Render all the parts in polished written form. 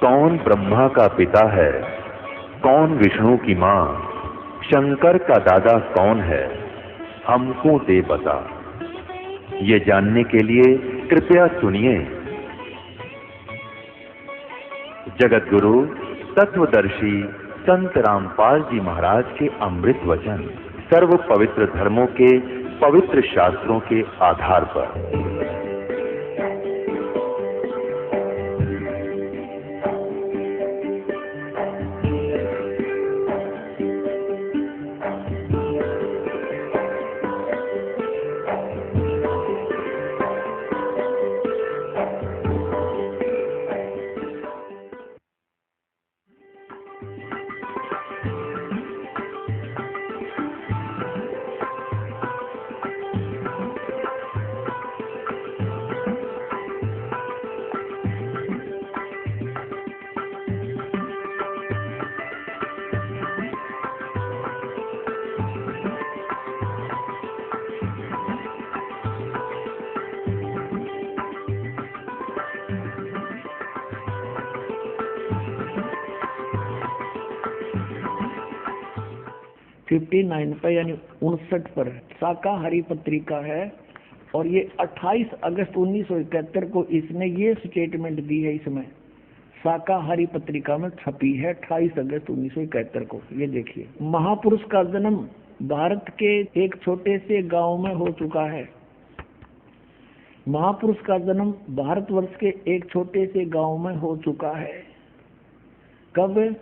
कौन ब्रह्मा का पिता है, कौन विष्णु की मां, शंकर का दादा कौन है, हमको दे बता। ये जानने के लिए कृपया सुनिए जगत गुरु तत्वदर्शी संत रामपाल जी महाराज के अमृत वचन सर्व पवित्र धर्मों के पवित्र शास्त्रों के आधार पर। 59 पर यानी 59 पर शाकाहारी पत्रिका है और ये 28 अगस्त 1971 को इसने ये स्टेटमेंट दी है। इसमें शाकाहारी पत्रिका में छपी है 28 अगस्त 1971 को। ये देखिए, महापुरुष का जन्म भारत के एक छोटे से गांव में हो चुका है। महापुरुष का जन्म भारतवर्ष के एक छोटे से गांव में हो चुका है। कब?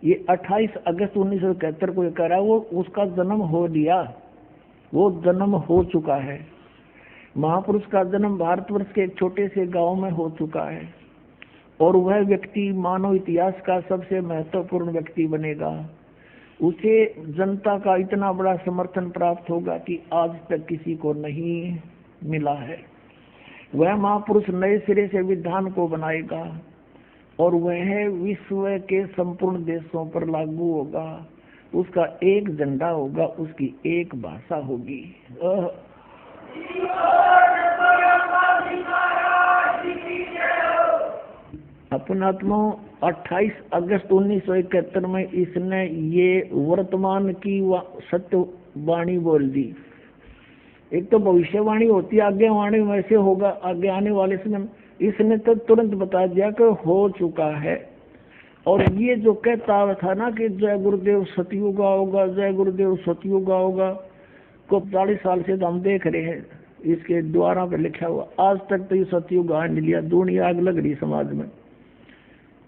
ये 28 अगस्त 1971 को ये कह रहा है, वो उसका जन्म हो लिया, वो जन्म हो चुका है। महापुरुष का जन्म भारतवर्ष के एक छोटे से गांव में हो चुका है और वह व्यक्ति मानव इतिहास का सबसे महत्वपूर्ण व्यक्ति बनेगा। उसे जनता का इतना बड़ा समर्थन प्राप्त होगा कि आज तक किसी को नहीं मिला है। वह महापुरुष नए सिरे से विधान को बनाएगा और वह विश्व के संपूर्ण देशों पर लागू होगा। उसका एक झंडा होगा, उसकी एक भाषा होगी। अपनात्मा 28 अगस्त 1971 में इसने ये वर्तमान की सत्य वाणी बोल दी। एक तो भविष्यवाणी होती है, आगे वाणी वैसे होगा, आगे आने वाले समय इसने तो तुरंत बता दिया कि हो चुका है। और ये जो कहता था ना कि जय गुरुदेव सतयुग होगा, जय गुरुदेव सतयुग होगा, को 40 साल से तो हम देख रहे हैं इसके द्वारा पे लिखा हुआ। आज तक तो ये सतयुग आ नहीं लिया, दुनिया आग लग रही समाज में।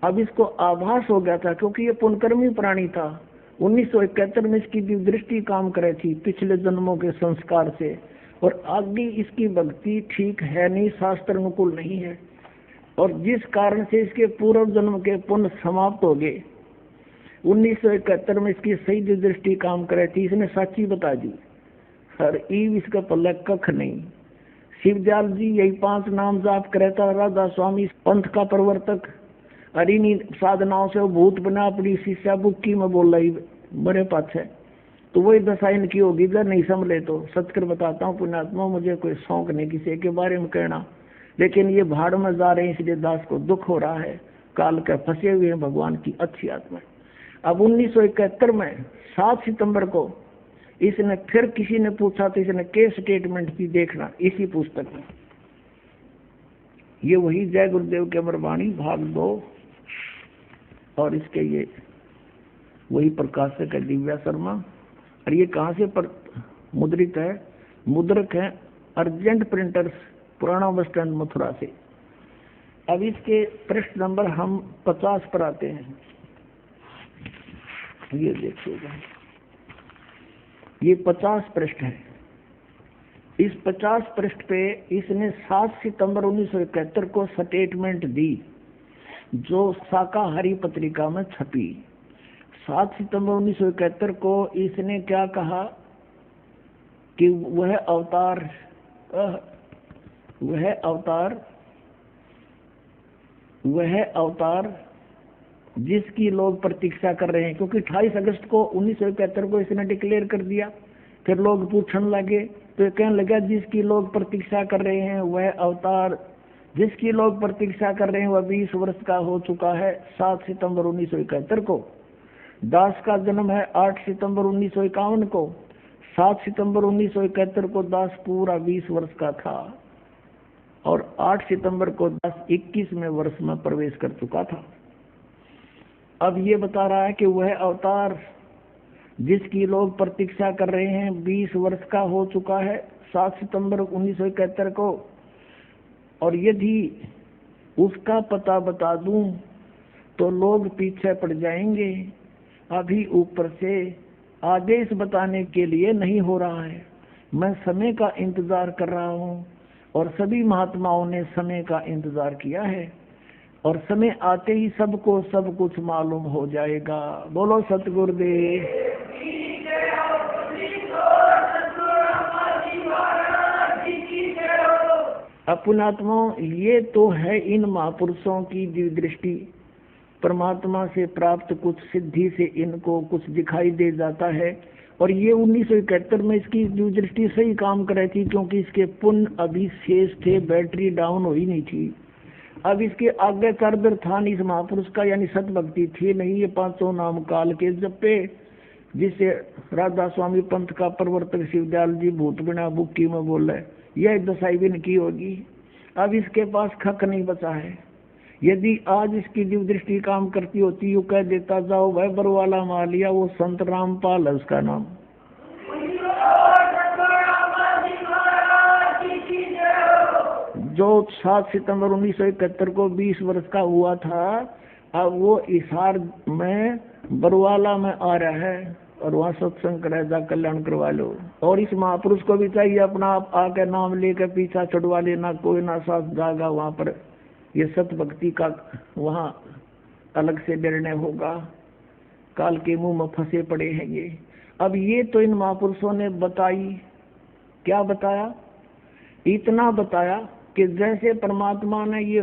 अब इसको आभास हो गया था क्योंकि ये पुनकर्मी प्राणी था। 1971 में इसकी दृष्टि काम करे थी पिछले जन्मों के संस्कार से, और आगे इसकी भक्ति ठीक है नहीं, शास्त्र अनुकूल नहीं है, और जिस कारण से इसके पूर्व जन्म के पुण्य समाप्त हो गए। 1971 में इसकी सही दृष्टि काम करे थी, इसने साची बता दी। हर ईव इसका पल्ला कख नहीं। शिवदयाल जी यही 5 नाम जाप करे था। राधा स्वामी पंथ का प्रवर्तक अरिनी साधनाओं से वो भूत बना अपनी शिष्या बुक्की में बोल रही बड़े पाछ है, तो वही दशा इनकी होगी। जब नहीं संभले तो सचकर बताता हूँ पुण्यात्मा, मुझे कोई शौक नहीं किसी के बारे में कहना, लेकिन ये भाड़ में जा रहे हैं इसलिए दास को दुख हो रहा है। काल के फंसे हुए हैं भगवान की अच्छी आत्मा। अब 1971 में 7 सितंबर को इसने फिर किसी ने पूछा तो इसने के स्टेटमेंट की, देखना इसी पुस्तक में। ये वही जय गुरुदेव के अमरवाणी भाग 2 और इसके ये वही प्रकाशक है दिव्या शर्मा। और ये कहाँ से मुद्रित है? मुद्रक है अर्जेंट प्रिंटर्स, पुराना बस स्टैंड मथुरा से। अब इसके पृष्ठ नंबर हम 50 पर आते हैं। ये देखिएगा, ये 50 पृष्ठ है। इस 50 पृष्ठ पे इसने 7 सितंबर 1971 को स्टेटमेंट दी जो शाकाहारी पत्रिका में छपी। 7 सितंबर 1971 को इसने क्या कहा कि वह अवतार जिसकी लोग प्रतीक्षा कर रहे हैं, क्योंकि 28 अगस्त को 1971 को इसने डिक्लेयर कर दिया। फिर लोग पूछने लगे तो कहने लगा जिसकी लोग प्रतीक्षा कर रहे हैं वह अवतार जिसकी लोग प्रतीक्षा कर रहे हैं वह 20 वर्ष का हो चुका है। 7 सितंबर 1971 को। दास का जन्म है 8 सितंबर 1951 को। 7 सितंबर 1971 को दास पूरा 20 वर्ष का था और 8 सितंबर को दास 21वें वर्ष में प्रवेश कर चुका था। अब ये बता रहा है कि वह अवतार जिसकी लोग प्रतीक्षा कर रहे हैं 20 वर्ष का हो चुका है 7 सितंबर 1971 को, और यदि उसका पता बता दूं तो लोग पीछे पड़ जाएंगे। अभी ऊपर से आदेश बताने के लिए नहीं हो रहा है। मैं समय का इंतजार कर रहा हूँ और सभी महात्माओं ने समय का इंतजार किया है और समय आते ही सबको सब कुछ मालूम हो जाएगा। बोलो सतगुरुदेव। अपनात्माओं, ये तो है इन महापुरुषों की दिव्य दृष्टि। परमात्मा से प्राप्त कुछ सिद्धि से इनको कुछ दिखाई दे जाता है और ये 1971 में इसकी दिव्य दृष्टि सही काम कर रही थी, क्योंकि इसके पुण्य अभी शेष थे, बैटरी डाउन हुई नहीं थी। अब इसके आगे करदर था नहीं इस महापुरुष का, यानी सतभक्ति थी नहीं। ये 500 नाम काल के जपे जिसे राधा स्वामी पंथ का प्रवर्तक शिवदयाल जी भूत बिना बुक्की में बोल रहे, यह दशाई भी की होगी। अब इसके पास खक नहीं बचा है। यदि आज इसकी दिव्य दृष्टि काम करती होती, यू कह देता जाओ भाई बरवाला मार लिया, वो संत रामपाल है उसका नाम। जो 7 सितंबर 1971 को 20 वर्ष का हुआ था, अब वो इसार में बरवाला में आ रहा है और वहाँ सत्संग करे, जा कल्याण करवा लो। और इस महापुरुष को भी चाहिए अपना आप आके नाम लेकर पीछा छुड़वा लेना, कोई ना साथ जागा वहाँ पर। ये सत भक्ति का वहाँ अलग से निर्णय होगा। काल के मुंह में फंसे पड़े हैं ये। अब ये तो इन महापुरुषों ने बताई, क्या बताया? इतना बताया कि जैसे परमात्मा ने ये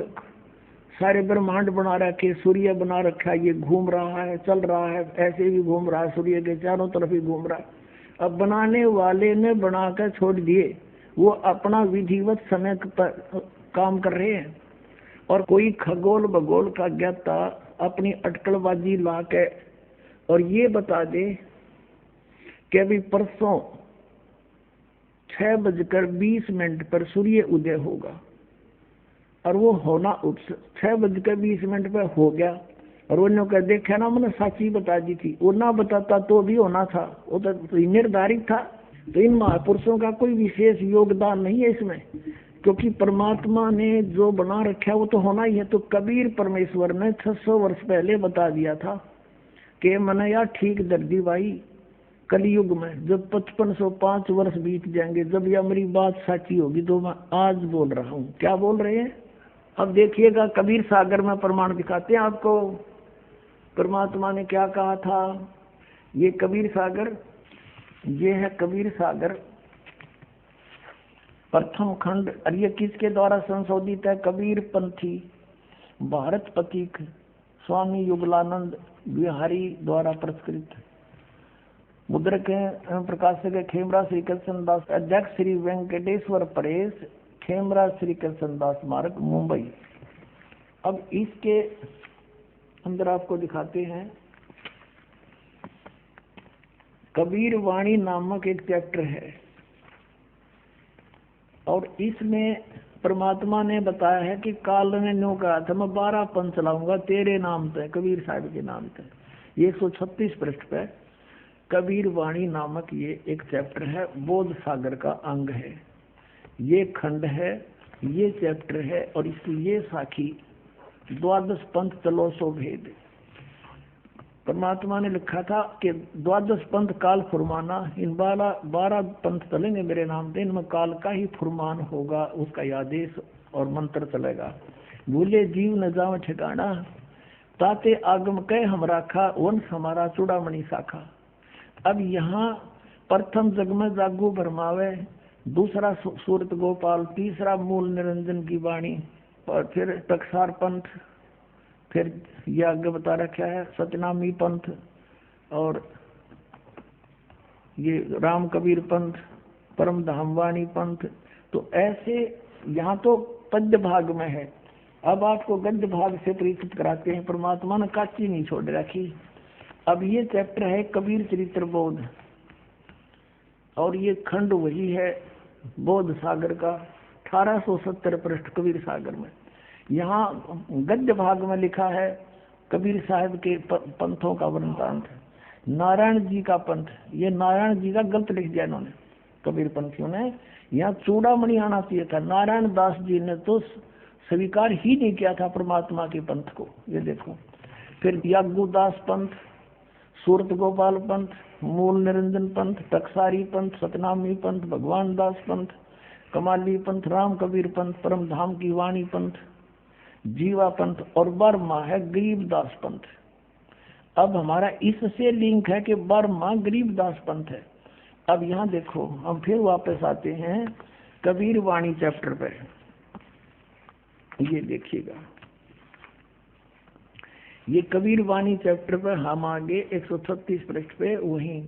सारे ब्रह्मांड बना रखे, सूर्य बना रखा है, ये घूम रहा है, चल रहा है, ऐसे भी घूम रहा है, सूर्य के चारों तरफ ही घूम रहा है। अब बनाने वाले ने बनाकर छोड़ दिए, वो अपना विधिवत समय पर काम कर रहे हैं। और कोई खगोल भगोल का ज्ञाता अपनी अटकलबाजी ला के और ये बता दे कि अभी परसों 6:20 पर सूर्य उदय होगा, और वो होना 6:20 पर हो गया, और वो कह देखा ना मैंने साची बता दी थी। वो ना बताता तो भी होना था, वो तो निर्धारित था। तो इन महापुरुषों का कोई विशेष योगदान नहीं है इसमें, क्योंकि परमात्मा ने जो बना रखा है वो तो होना ही है। तो कबीर परमेश्वर ने 600 वर्ष पहले बता दिया था कि मैंने यार ठीक दर्दी भाई, कलयुग में जब 5505 वर्ष बीत जाएंगे, जब यह मेरी बात सच्ची होगी, तो मैं आज बोल रहा हूँ। क्या बोल रहे हैं? अब देखिएगा, कबीर सागर में प्रमाण दिखाते हैं आपको परमात्मा ने क्या कहा था। ये कबीर सागर, ये है कबीर सागर प्रथम खंड, और ये किसके द्वारा संशोधित है? कबीर पंथी भारत पथिक स्वामी युगलानंद बिहारी द्वारा प्रस्कृत। मुद्रक प्रकाशक है खेमरा श्री कृष्ण दास, अध्यक्ष श्री वेंकटेश्वर परेश, खेमरा श्री कृष्ण दास मार्ग, मुंबई। अब इसके अंदर आपको दिखाते हैं कबीर वाणी नामक एक चैप्टर है, और इसमें परमात्मा ने बताया है कि काल ने न्यू कहा था मैं 12 पंथ चलाऊंगा तेरे नाम पे, कबीर साहब के नाम पे। 136 पृष्ठ पे कबीर वाणी नामक ये एक चैप्टर है, बोध सागर का अंग है। ये खंड है, ये चैप्टर है, और इसकी ये साखी 12 पंथ चलो सो भेद। परमात्मा ने लिखा था कि 12 पंथ काल फुरमाना, इन 12 पंथ चलेंगे मेरे नाम पे, इनमें काल का ही फुरमान होगा, उसका आदेश और मंत्र चलेगा। भूले जीव न जाओ ठिकाना, ताते आगम कह हम राखा, वंश हमारा चूड़ामणि शाखा। अब यहाँ प्रथम जग में जागू भरमावे, दूसरा सूरत गोपाल, तीसरा मूल निरंजन की वाणी, और फिर टकसार पंथ, फिर यह आगे बता रखा है सतनामी पंथ, और ये राम कबीर पंथ, परम धामवाणी पंथ। तो ऐसे यहाँ तो पद्य भाग में है, अब आपको गद्य भाग से परिचित कराते हैं। परमात्मा ने काची नहीं छोड़ रखी। अब ये चैप्टर है कबीर चरित्र बोध, और ये खंड वही है बोध सागर का 1870 पृष्ठ कबीर सागर में। यहाँ गद्य भाग में लिखा है कबीर साहब के पंथों का वृंतांत, नारायण जी का पंथ। ये नारायण जी का गलत लिख दिया इन्होंने, कबीर पंथियों ने। यहाँ चूड़ामणि आना चाहिए था। नारायण दास जी ने तो स्वीकार ही नहीं किया था परमात्मा के पंथ को, ये देखो। फिर यागुदास पंथ, सूरत गोपाल पंथ, मूल निरंजन पंथ, टकसारी पंथ, सतनामी पंथ, भगवान दास पंथ, कमाली पंथ, राम कबीर पंथ, परम धाम की वाणी पंथ, जीवा पंथ, और बर्मा है गरीबदास पंथ। अब हमारा इससे लिंक है कि बर्मा गरीबदास पंथ है। अब यहाँ देखो, हम फिर वापस आते हैं कबीर वाणी चैप्टर पे। ये देखिएगा, ये कबीर वाणी चैप्टर पर हम आगे 136 पृष्ठ पे वहीं।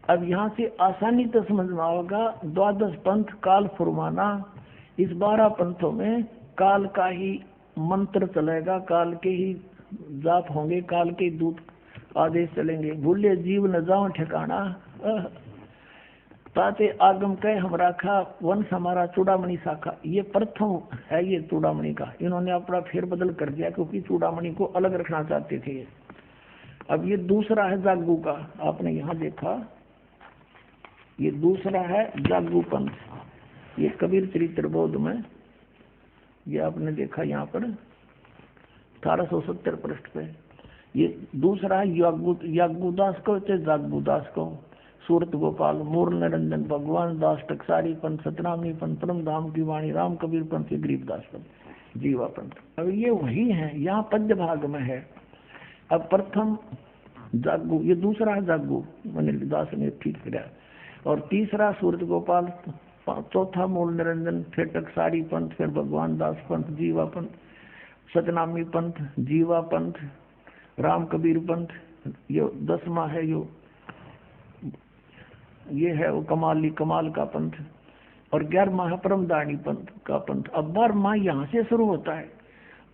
अब यहाँ से आसानी तो समझ में आएगा। 12 पंथ काल फुरमाना, इस 12 पंथों में काल का ही मंत्र चलेगा, काल के ही जाप होंगे, काल के दूत आदेश चलेंगे। भूले जीव न जाओ ठिकाना, ताते आगम कह हम राखा, वंश हमारा चूड़ामणि शाखा। ये प्रथम है ये चूड़ामणि का, इन्होंने अपना फेर बदल कर दिया क्योंकि चूड़ामणि को अलग रखना चाहते थे। अब ये दूसरा है जागू का, आपने यहाँ देखा, ये दूसरा है जागू पंथ। ये कबीर चरित्र बोध में, ये आपने देखा यहाँ पर 1870 पृष्ठ पे। ये दूसरा है यागुदास को, जागुदास को, सूरत गोपाल, मूल निरंजन, भगवान दास, टकसारी पंथ, सतनामी पंथ, परम धाम की वाणी, राम कबीर पंथ, गरीबदास पंथ, जीवा पंथ। अब ये वही है, यहाँ पद्य भाग में है। अब प्रथम जागू, ये दूसरा है जागू, अनिल दास ने ठीक किया, और तीसरा सूरत गोपाल, चौथा मूल निरंजन, फिर टकसारी पंथ, फिर भगवान दास पंथ, जीवा पंथ, सतनामी पंथ, जीवा पंथ, राम कबीर पंथ। ये 10वां है, ये है वो कमाल का पंथ, और 11वां है परमदानी पंथ का पंथ। अब 12वां यहाँ से शुरू होता है।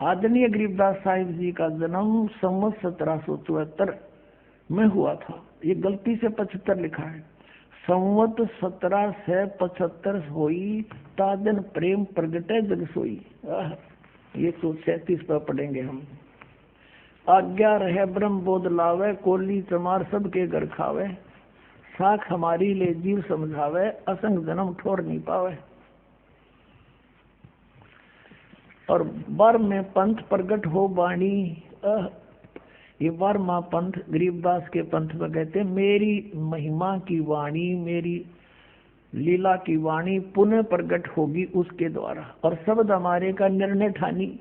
आदरणीय गरीबदास साहिब जी का जन्म संवत 1774 में हुआ था। ये गलती से 75 लिखा है, संवत 1775 होई, तादन प्रेम प्रगटे जग सोई। ये 137 पर पढ़ेंगे हम। आज्ञा रहे ब्रह्म बोध लावे, कोली चमार सबके घर खावे, साख हमारी ले जीव समझावे, असंग जन्म ठोर नहीं पावे। और बर में पंथ प्रगट हो बाणी, ये 12वां पंथ गरीबदास के पंथ में कहते हैं, मेरी महिमा की वाणी, मेरी लीला की वाणी पुनः प्रगट होगी उसके द्वारा, और शब्द हमारे का निर्णय ठानी।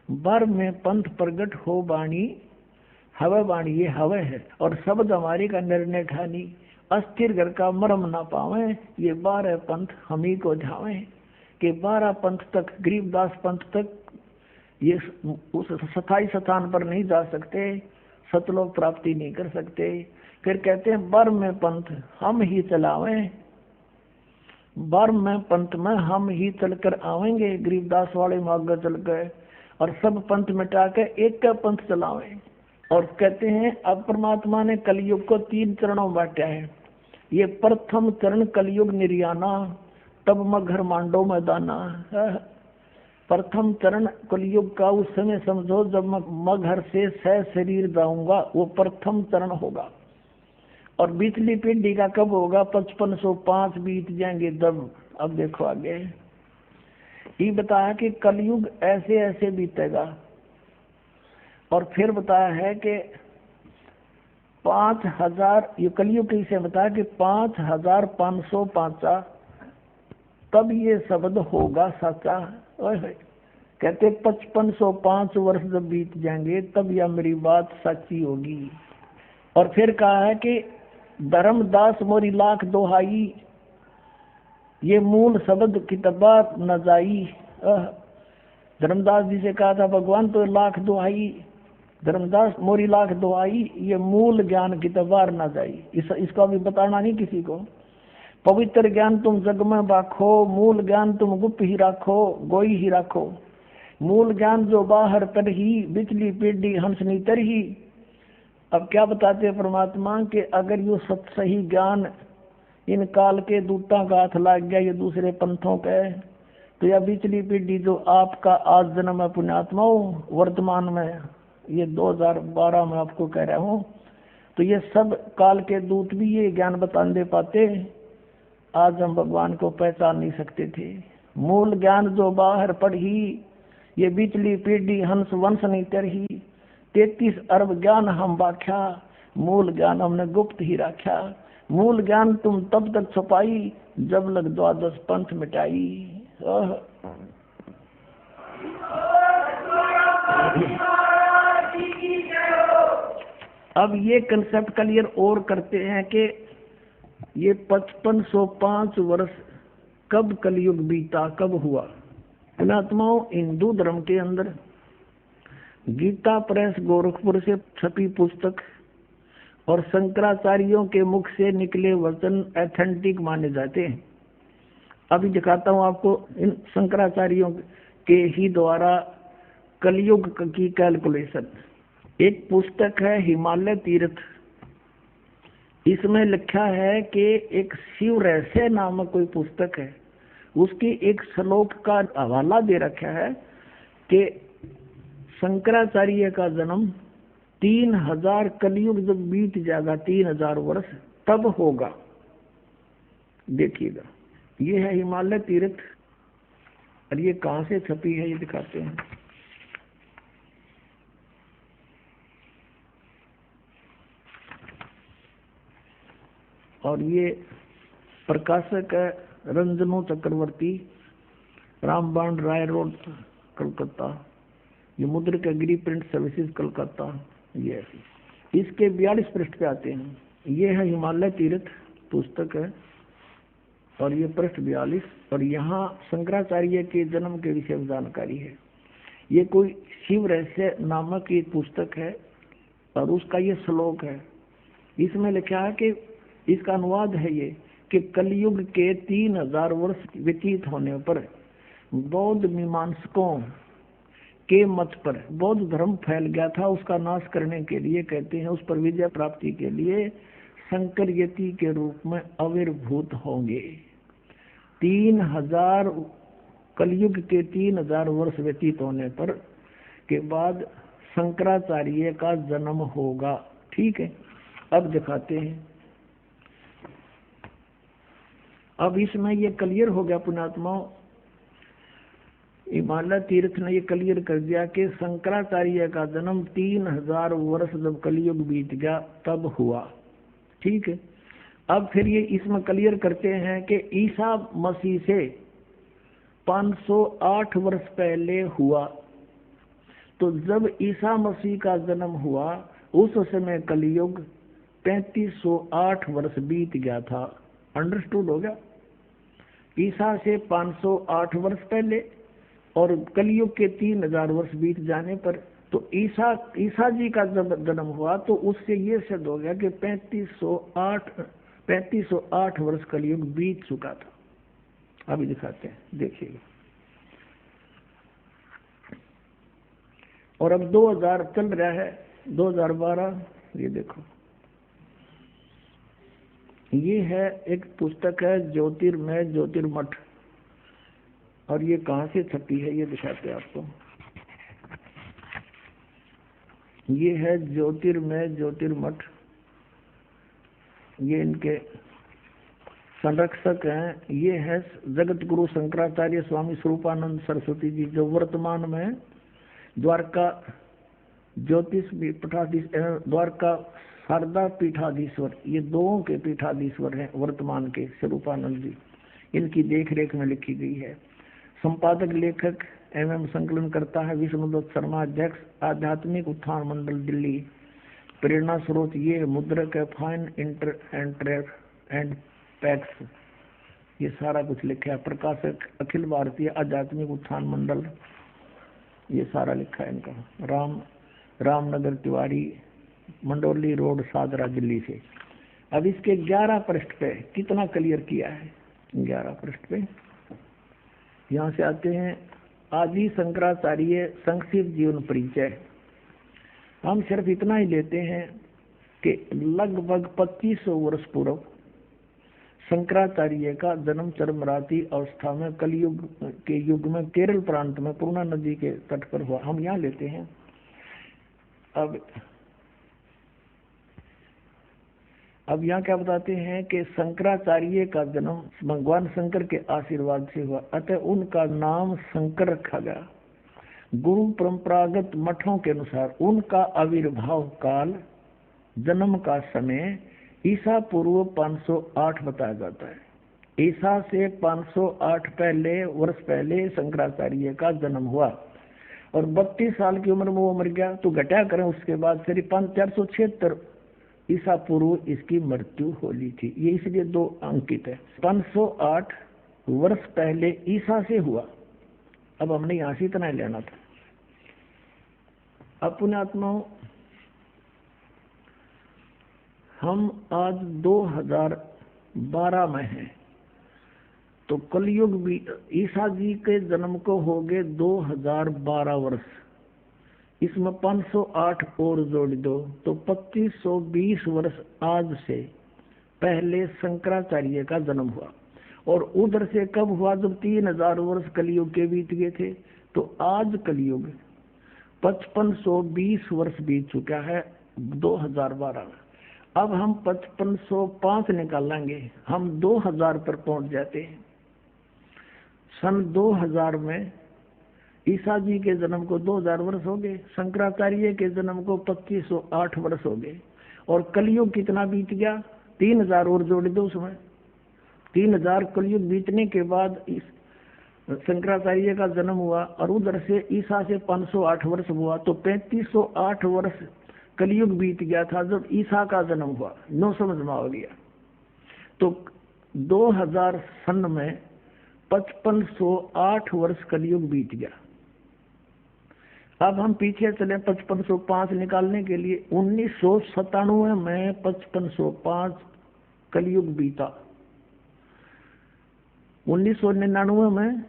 बर में पंथ प्रगट हो बाणी, हवे बाणी, ये हवे है, और शब्द हमारे का निर्णय ठानी, अस्थिर घर का मरम ना पावे, ये 12 पंथ हम ही को ध्यावे। कि 12 पंथ तक, गरीबदास पंथ तक ये उस स्थायी स्थान पर नहीं जा सकते, सतलोक प्राप्ति नहीं कर सकते। फिर कहते हैं बर में पंथ हम ही चलावे, बर में पंथ में हम ही चलकर आवेंगे, गरीबदास वाले मार्ग चल गए, और सब पंथ मिटा के एक का पंथ चलावे। और कहते हैं अब परमात्मा ने कलयुग को 3 चरणों में बांटा है। ये प्रथम चरण कलयुग निर्याना, तब मैं घर मांडो मैदाना। प्रथम चरण कलयुग का उस समय समझो जब मैं घर से सह शरीर जाऊंगा, वो प्रथम चरण होगा। और बीतली पीढ़ी का कब होगा? 5505 बीत जाएंगे तब। अब देखो आगे ये बताया कि कलयुग ऐसे ऐसे बीतेगा, और फिर बताया है कि 5000, ये कलयुग कैसे बताया कि 5505 तब ये शब्द होगा सच्चा। कहते 5505 वर्ष जब बीत जाएंगे तब यह मेरी बात सच्ची होगी। और फिर कहा है कि धर्मदास मोरी लाख दोहाई, ये मूल शब्द किताबा न जाई। धर्मदास जी से कहा था भगवान तो लाख दोहाई, धर्मदास मोरी लाख दोहाई, ये मूल ज्ञान की तबार न जाई। इसका भी बताना नहीं किसी को। पवित्र ज्ञान तुम जग में बाखो, मूल ज्ञान तुम गुप्त ही राखो, गोई ही राखो। मूल ज्ञान जो बाहर तर ही, बिचली पीढ़ी हंसनी तर ही। अब क्या बताते हैं परमात्मा कि अगर यो सही ज्ञान इन काल के दूतों का हाथ लग गया, ये दूसरे पंथों के, तो यह बिचली पीढ़ी जो आपका आज जन्म है पुण्यात्माओं, वर्तमान में ये 2012 में आपको कह रहा हूँ, तो ये सब काल के दूत भी ये ज्ञान बता दे पाते, आज हम भगवान को पहचान नहीं सकते थे। मूल ज्ञान जो बाहर पढ़ी, ये बिचली पीढ़ी हंस वंश नहीं तरही। 33 अरब ज्ञान हम बाख्या, मूल ज्ञान हमने गुप्त ही राख्या। मूल ज्ञान तुम तब तक छुपाई, जब लग 12 पंथ मिटाई। अब ये कंसेप्ट क्लियर और करते हैं कि ये 5505 वर्ष कब कलयुग बीता, कब हुआ। पुण्यात्माओं, हिंदू धर्म के अंदर गीता प्रेस गोरखपुर से छपी पुस्तक और शंकराचार्यों के मुख से निकले वचन ऑथेंटिक माने जाते हैं। अभी दिखाता हूं आपको इन शंकराचार्यों के ही द्वारा कलयुग की कैलकुलेशन। एक पुस्तक है हिमालय तीर्थ, इसमें लिखा है कि एक शिव रहस्य नामक कोई पुस्तक है, उसकी एक श्लोक का हवाला दे रखा है कि शंकराचार्य का जन्म 3000 कलयुग जब बीत जाएगा, 3000 वर्ष तब होगा। देखिएगा, ये है हिमालय तीर्थ और ये कहां से छपी है ये दिखाते हैं। और ये प्रकाशक है रंजनो चक्रवर्ती, रामबाण राय रोड, कलकत्ता। ये मुद्रिक गिरी प्रिंट सर्विसेज, कलकत्ता। ये इसके 42 पृष्ठ पे आते हैं। ये है हिमालय तीर्थ पुस्तक है और ये पृष्ठ 42, और यहाँ शंकराचार्य के जन्म के विषय में जानकारी है। ये कोई शिव रहस्य नामक एक पुस्तक है और उसका ये श्लोक है। इसमें लिखा है कि इसका अनुवाद है ये कि कलयुग के 3000 वर्ष व्यतीत होने पर बौद्ध मीमांसकों के मत पर बौद्ध धर्म फैल गया था, उसका नाश करने के लिए कहते हैं, उस पर विजय प्राप्ति के लिए शंकर यति के रूप में आविर्भूत होंगे। 3000 कलयुग के 3000 वर्ष व्यतीत होने पर के बाद शंकराचार्य का जन्म होगा। ठीक है, अब दिखाते हैं। अब इसमें ये क्लियर हो गया पुण्यात्माओं, हिमालय तीर्थ ने ये क्लियर कर दिया कि शंकराचार्य का जन्म 3000 वर्ष जब कलयुग बीत गया तब हुआ। ठीक है, अब फिर ये इसमें क्लियर करते हैं कि ईसा मसीह से 508 वर्ष पहले हुआ। तो जब ईसा मसीह का जन्म हुआ उस समय कलयुग 3508 वर्ष बीत गया था। अंडरस्टूड हो गया? ईसा से 508 वर्ष पहले और कलयुग के 3000 वर्ष बीत जाने पर तो ईसा जी का जब जन्म हुआ तो उससे ये सिद्ध हो गया कि 3508 वर्ष कलयुग बीत चुका था। अभी दिखाते हैं, देखिएगा। और अब 2000 चल रहा है, 2012। ये देखो, ये है एक पुस्तक है ज्योतिर्मय ज्योतिर्मठ, और ये कहाँ से छपी है ये दिखाते हैं आपको। ये है ज्योतिर्मय ज्योतिर्मठ, ये इनके संरक्षक हैं। ये है जगत गुरु शंकराचार्य स्वामी स्वरूपानंद सरस्वती जी, जो वर्तमान में द्वारका ज्योतिष पीठाधीश, द्वारका शारदा पीठाधीश्वर, ये दोनों के पीठाधीश्वर हैं वर्तमान के स्वरूपानंद जी। इनकी देख रेख में लिखी गई है। संपादक लेखक एवं संकलन करता है विष्णुदत्त शर्मा, अध्यक्ष आध्यात्मिक उत्थान मंडल दिल्ली। प्रेरणा स्रोत ये मुद्रक है फाइन इंटर एंड पैक्स, ये सारा कुछ लिखा है। प्रकाशक अखिल भारतीय आध्यात्मिक उत्थान मंडल, ये सारा लिखा है इनका। रामनगर तिवारी, मंडोली रोड, सादरा, दिल्ली से। अब इसके 11 पृष्ठ पे कितना क्लियर किया है? 11 पृष्ठ पे यहाँ से आते हैं आदि शंकराचार्य संक्षिप्त जीवन परिचय। हम सिर्फ इतना ही लेते हैं कि लगभग 2500 वर्ष पूर्व शंकराचार्य का जन्म चरमराती अवस्था में कलयुग के युग में केरल प्रांत में पूर्णा नदी के तट पर हुआ। हम यहाँ लेते हैं। अब यहाँ क्या बताते हैं कि शंकराचार्य का जन्म भगवान शंकर के आशीर्वाद से हुआ, अतः उनका नाम शंकर रखा गया। गुरु परंपरागत मठों के अनुसार उनका आविर्भाव काल, जन्म का समय ईसा पूर्व 508 बताया जाता है। ईसा से 508 वर्ष पहले शंकराचार्य का जन्म हुआ और 32 साल की उम्र में वो मर गया। तो घटा करें उसके बाद फिर 476 ईसा पूर्व इसकी मृत्यु होली थी। ये इसलिए 2 अंकित है। 508 वर्ष पहले ईसा से हुआ। अब हमने यहाँ से इतना लेना था। अब पुण्यात्माओं, हम आज 2012 में हैं, तो कलयुग भी ईसा जी के जन्म को हो गए 2012 वर्ष। इसमें 508 और जोड़ दो तो 2520 वर्ष आज से पहले शंकराचार्य का जन्म हुआ। और उधर से कब हुआ? जब 3000 वर्ष कलयुग के बीत गए थे। तो आज कलयुग 5520 वर्ष बीत चुका है 2012 में। अब हम 5505 निकालेंगे, हम 2000 पर पहुंच जाते हैं। सन 2000 में ईसा जी के जन्म को 2000 वर्ष हो गए, शंकराचार्य के जन्म को 2508 वर्ष हो गए। और कलयुग कितना बीत गया? 3000 और जोड़ दो उसमें। 3000 कलयुग बीतने के बाद इस शंकराचार्य का जन्म हुआ और उधर से ईसा से 508 वर्ष हुआ, तो 3508 वर्ष कलयुग बीत गया था जब ईसा का जन्म हुआ। नो समझ में आ गया। तो 2000 सन में 5508 वर्ष कलयुग बीत गया। अब हम पीछे चले 5505 निकालने के लिए। 1997 में 5505 कलयुग बीता। 1999 में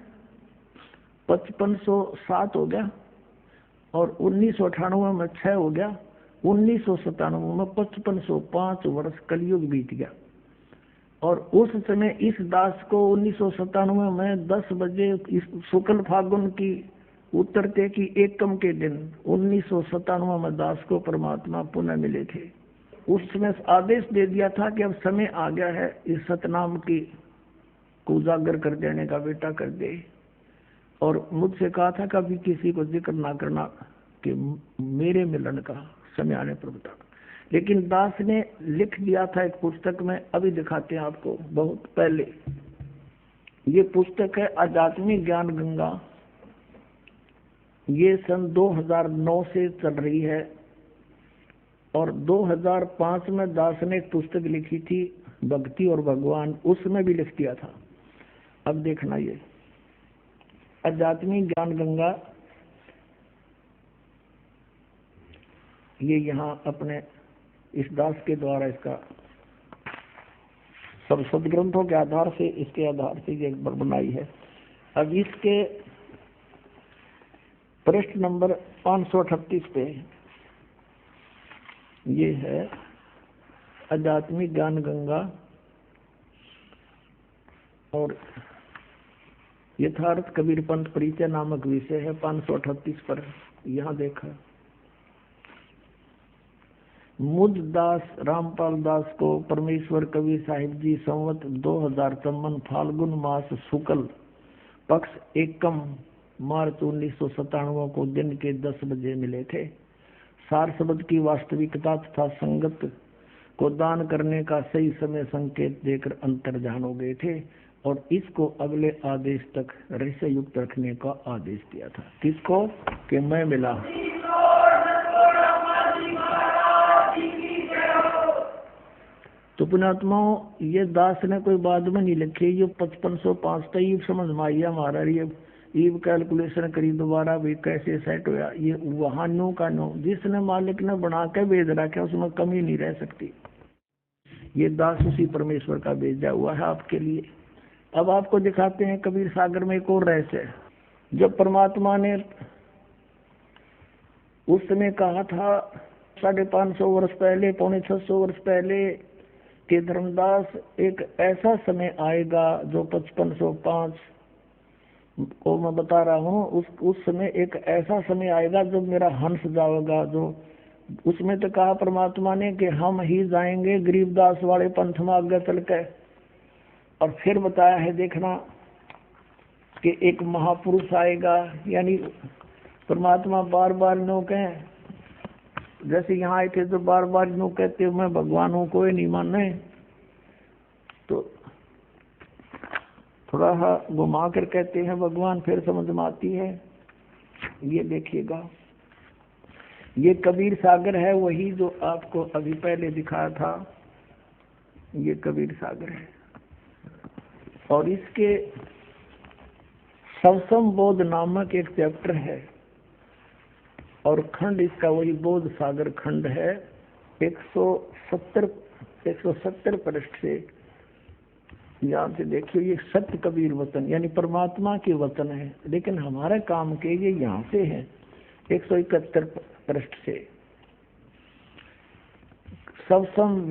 5507 हो गया और 1998 में 6 हो गया। 1997 में 5505 वर्ष कलयुग बीत गया। और उस समय इस दास को 1997 में 10 बजे शुक्ल फागुन की उतरते की एकम के दिन 1997 में दास को परमात्मा पुनः मिले थे। उसमें आदेश दे दिया था कि अब समय आ गया है इस सतनाम की को उजागर कर देने का, बेटा कर दे। और मुझसे कहा था कभी किसी को जिक्र ना करना कि मेरे मिलन का समय आने पर बता। लेकिन दास ने लिख दिया था एक पुस्तक में, अभी दिखाते हैं आपको, बहुत पहले। ये पुस्तक है आध्यात्मिक ज्ञान गंगा। ये सन 2009 से चल रही है और 2005 में दास ने एक पुस्तक लिखी थी भक्ति और भगवान, उसमें भी लिख दिया था। अब देखना, ये आध्यात्मिक ज्ञान गंगा, ये यहाँ अपने इस दास के द्वारा इसका सब सदग्रंथों के आधार से, इसके आधार से ये बनाई है। अब इसके पृष्ठ नंबर 538 पे ये है आध्यात्मिक ज्ञान गंगा और यथार्थ कबीर पंथ परिचय नामक विषय है। 538 पर यहाँ देखा, मुझ दास रामपाल दास को परमेश्वर कबीर साहिब जी संवत 2053 फाल्गुन मास शुक्ल पक्ष एकम मार्च 1997 को दिन के 10 बजे मिले थे। सार शब्द की वास्तविकता तथा संगत को दान करने का सही समय संकेत देकर अंतर्ध्यान हो गए थे और इसको अगले आदेश तक रहस्य युक्त रखने का आदेश दिया था। किसको? कि मैं मिला। तो पुण्यात्माओं, ये दास ने कोई बाद में नहीं लिखी, ये 5505 तक ये समझ में आई हमारा। ये कैलकुलेशन करी दोबारा भी कैसे सेट होया। ये वहां नो का नो, जिसने मालिक ने बना के भेज रखा उसमें कमी नहीं रह सकती। ये दास उसी परमेश्वर का भेजा हुआ है आपके लिए। अब आपको दिखाते हैं कबीर सागर में एक और रहस्य है। जब परमात्मा ने उस समय कहा था 550 वर्ष पहले, 650 वर्ष पहले कि धर्मदास एक ऐसा समय आएगा जो 5505 को मैं बता रहा हूँ, उस समय एक ऐसा समय आएगा जब मेरा हंस जाएगा। जो उसमें तो कहा परमात्मा ने कि हम ही जाएंगे गरीबदास वाले पंथ में आगे चल के। और फिर बताया है देखना कि एक महापुरुष आएगा, यानी परमात्मा बार बार नो कहे, जैसे यहाँ आए थे तो बार बार नो कहते मैं भगवान हूँ, कोई नहीं माने, तो थोड़ा सा घुमा कर कहते हैं भगवान, फिर समझ में आती है। ये देखिएगा, ये कबीर सागर है, वही जो आपको अभी पहले दिखाया था, ये कबीर सागर है। और इसके सवसम बोध नामक एक चैप्टर है और खंड इसका वही बोध सागर खंड है। 170 पृष्ठ से यहाँ से देखिए, ये सत्य कबीर वचन यानी परमात्मा के वचन है, लेकिन हमारे काम के ये यहाँ से है 171 पृष्ठ से। सवसम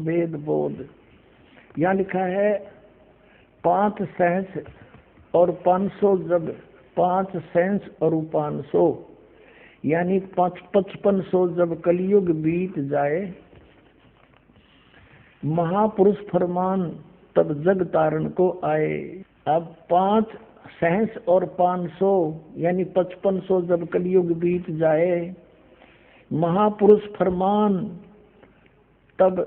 वेद बोध यहाँ लिखा है 5 सहस और 500 जब, 5 सहस और 500 यानी 5500 जब कलयुग बीत जाए, महापुरुष फरमान तब जग तारण को आए। अब 5 सहस और 500 यानी 5500 जब कलयुग बीत जाए, महापुरुष फरमान तब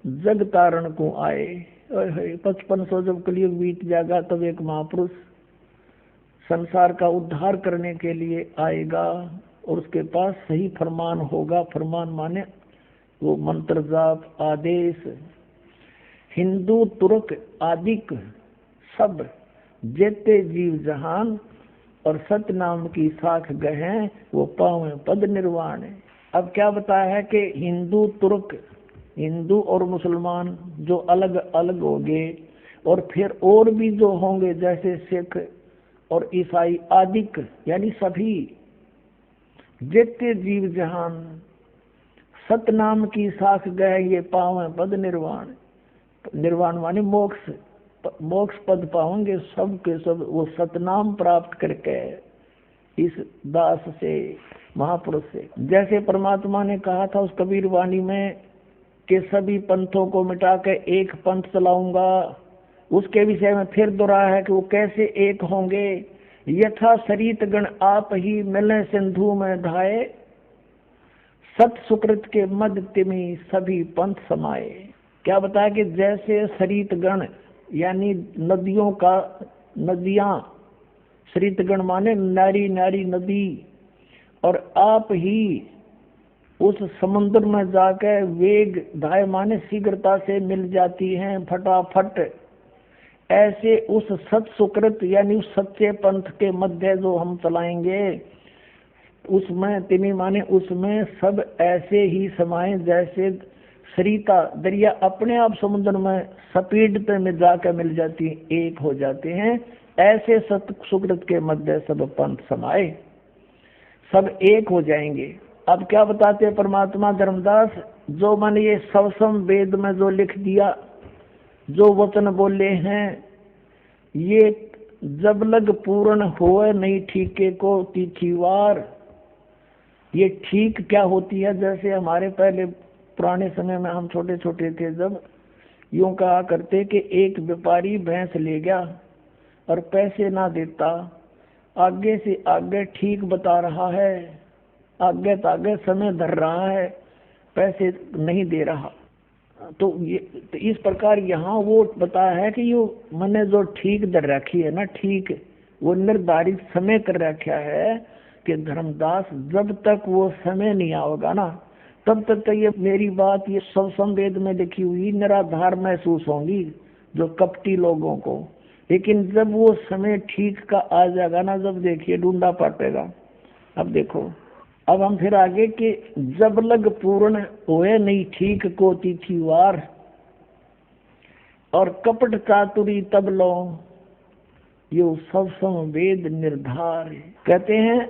जग तारण को आए। 5500 जब कलयुग बीत जाएगा तब एक महापुरुष संसार का उद्धार करने के लिए आएगा और उसके पास सही फरमान होगा। फरमान माने वो मंत्र जाप आदेश। हिंदू तुर्क आदिक सब जेते जीव जहान और सत्य नाम की साख गहे वो पावे पद निर्वाण। अब क्या बताया है कि हिंदू तुर्क, हिंदू और मुसलमान जो अलग अलग होंगे, और फिर और भी जो होंगे जैसे सिख और ईसाई आदिक यानी सभी जेते जीव जहान सत्य नाम की साख गए ये पावे पद निर्वाण। निर्वाण माने मोक्ष, मोक्ष पद पाओगे सब के सब वो सतनाम प्राप्त करके इस दास से, महापुरुष से। जैसे परमात्मा ने कहा था उस कबीर वाणी में कि सभी पंथों को मिटा के एक पंथ चलाऊंगा, उसके विषय में फिर दोहराया है कि वो कैसे एक होंगे। यथा सरित गण आप ही मिले सिंधु में धाये, सत सुकृत के मध्य तिमी सभी पंथ समाये। क्या बताया कि जैसे सरित गण यानी नदियों का, नदियां, सरित गण माने नारी नारी नदी, और आप ही उस समुद्र में जाकर वेग धाय माने शीघ्रता से मिल जाती हैं फटाफट। ऐसे उस सत सुकृत यानी उस सच्चे पंथ के मध्य जो हम चलाएंगे उसमें तिमी माने उसमें सब ऐसे ही समाये जैसे सरिता दरिया अपने आप समुद्र में स्पीड में जाकर मिल जाती है, एक हो जाते हैं। ऐसे सत सुकृत के मध्य सब पंथ समाये, सब एक हो जाएंगे। अब क्या बताते हैं परमात्मा धर्मदास, जो मैंने ये सवसम वेद में जो लिख दिया, जो वचन बोले हैं, ये जब लग पूर्ण होए नहीं ठीके को तीखीवार। ये ठीक क्या होती है, जैसे हमारे पहले पुराने समय में हम छोटे छोटे थे जब यूं कहा करते कि एक व्यापारी भैंस ले गया और पैसे ना देता, आगे से आगे ठीक बता रहा है, आगे तो आगे समय धर रहा है, पैसे नहीं दे रहा। तो इस प्रकार यहाँ वो बताया है कि यो मैंने जो ठीक धर रखी है ना, ठीक वो निर्धारित समय कर रखा है कि धर्मदास जब तक वो समय नहीं आओगा ना तब तक तो ये मेरी बात ये सवसम वेद में लिखी हुई निराधार महसूस होंगी जो कपटी लोगों को। लेकिन जब वो समय ठीक का आ जाएगा ना, जब देखिए ढूंढा पाटेगा। अब देखो अब हम फिर आगे कि जब लग पूर्ण होए नहीं ठीक को तिथि वार, और कपट चातुरी तब लो यो सब संवेद निर्धार। कहते हैं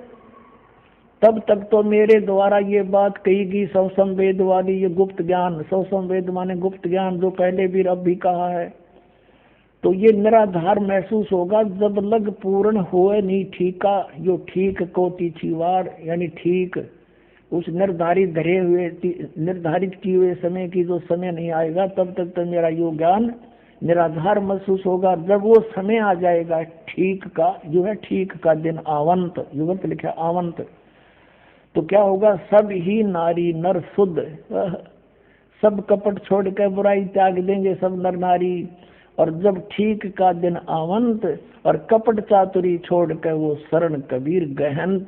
तब तक तो मेरे द्वारा ये बात कही गई सब संवेद वाली, ये गुप्त ज्ञान, सब संवेद माने गुप्त ज्ञान जो पहले भी अब भी कहा है, तो ये निराधार महसूस होगा जब लग पूर्ण होए नहीं ठीका यो ठीक को तिथिवार, यानी ठीक उस निर्धारित धरे हुए निर्धारित किए हुए समय की जो समय नहीं आएगा तब तक तो मेरा यो ज्ञान निराधार महसूस होगा। जब वो समय आ जाएगा ठीक का, जो है ठीक का दिन आवंत, युगंत लिखा आवंत, तो क्या होगा, सब ही नारी नर शुद्ध, सब कपट छोड़ कर बुराई त्याग देंगे सब नर नारी। और जब ठीक का दिन आवंत और कपट चातुरी छोड़ कर वो शरण कबीर गहंत।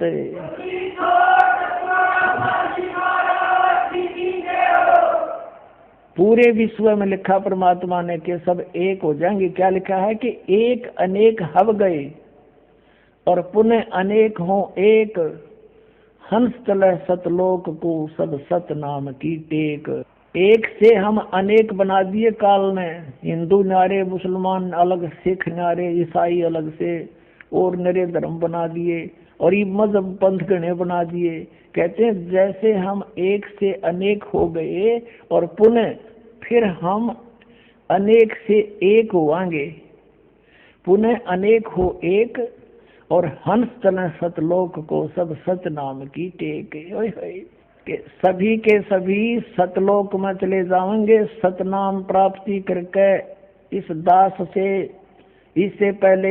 पूरे विश्व में लिखा परमात्मा ने कि सब एक हो जाएंगे। क्या लिखा है कि एक अनेक हव गए और पुनः अनेक हो एक, हंस चले सतलोक को सब सत नाम की टेक। एक से हम अनेक बना दिए काल ने, हिंदू न्यारे, मुसलमान अलग, सिख न्यारे, ईसाई अलग से और नरे धर्म बना दिए और ये मजहब पंथ गणे बना दिए। कहते हैं जैसे हम एक से अनेक हो गए और पुनः फिर हम अनेक से एक होवांगे, पुनः अनेक हो एक और हंस चले सतलोक को सब सत नाम की टेक। के सभी के सभी सतलोक में चले जाएंगे सतनाम प्राप्ति करके। इस दास से इससे पहले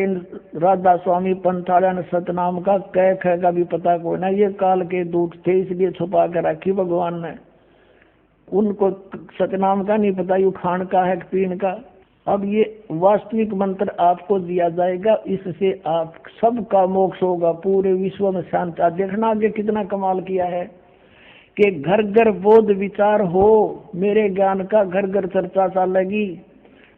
राधा स्वामी पंथाला ने सतनाम का कह ख का भी पता कोई ना, ये काल के दूत थे इसलिए छुपा कर रखी भगवान ने, उनको सतनाम का नहीं पता यू खान का है पीन का। अब ये वास्तविक मंत्र आपको दिया जाएगा, इससे आप सबका मोक्ष होगा, पूरे विश्व में शांति। देखना आगे कितना कमाल किया है कि घर घर बोध विचार हो, मेरे ज्ञान का घर घर चर्चा चलेगी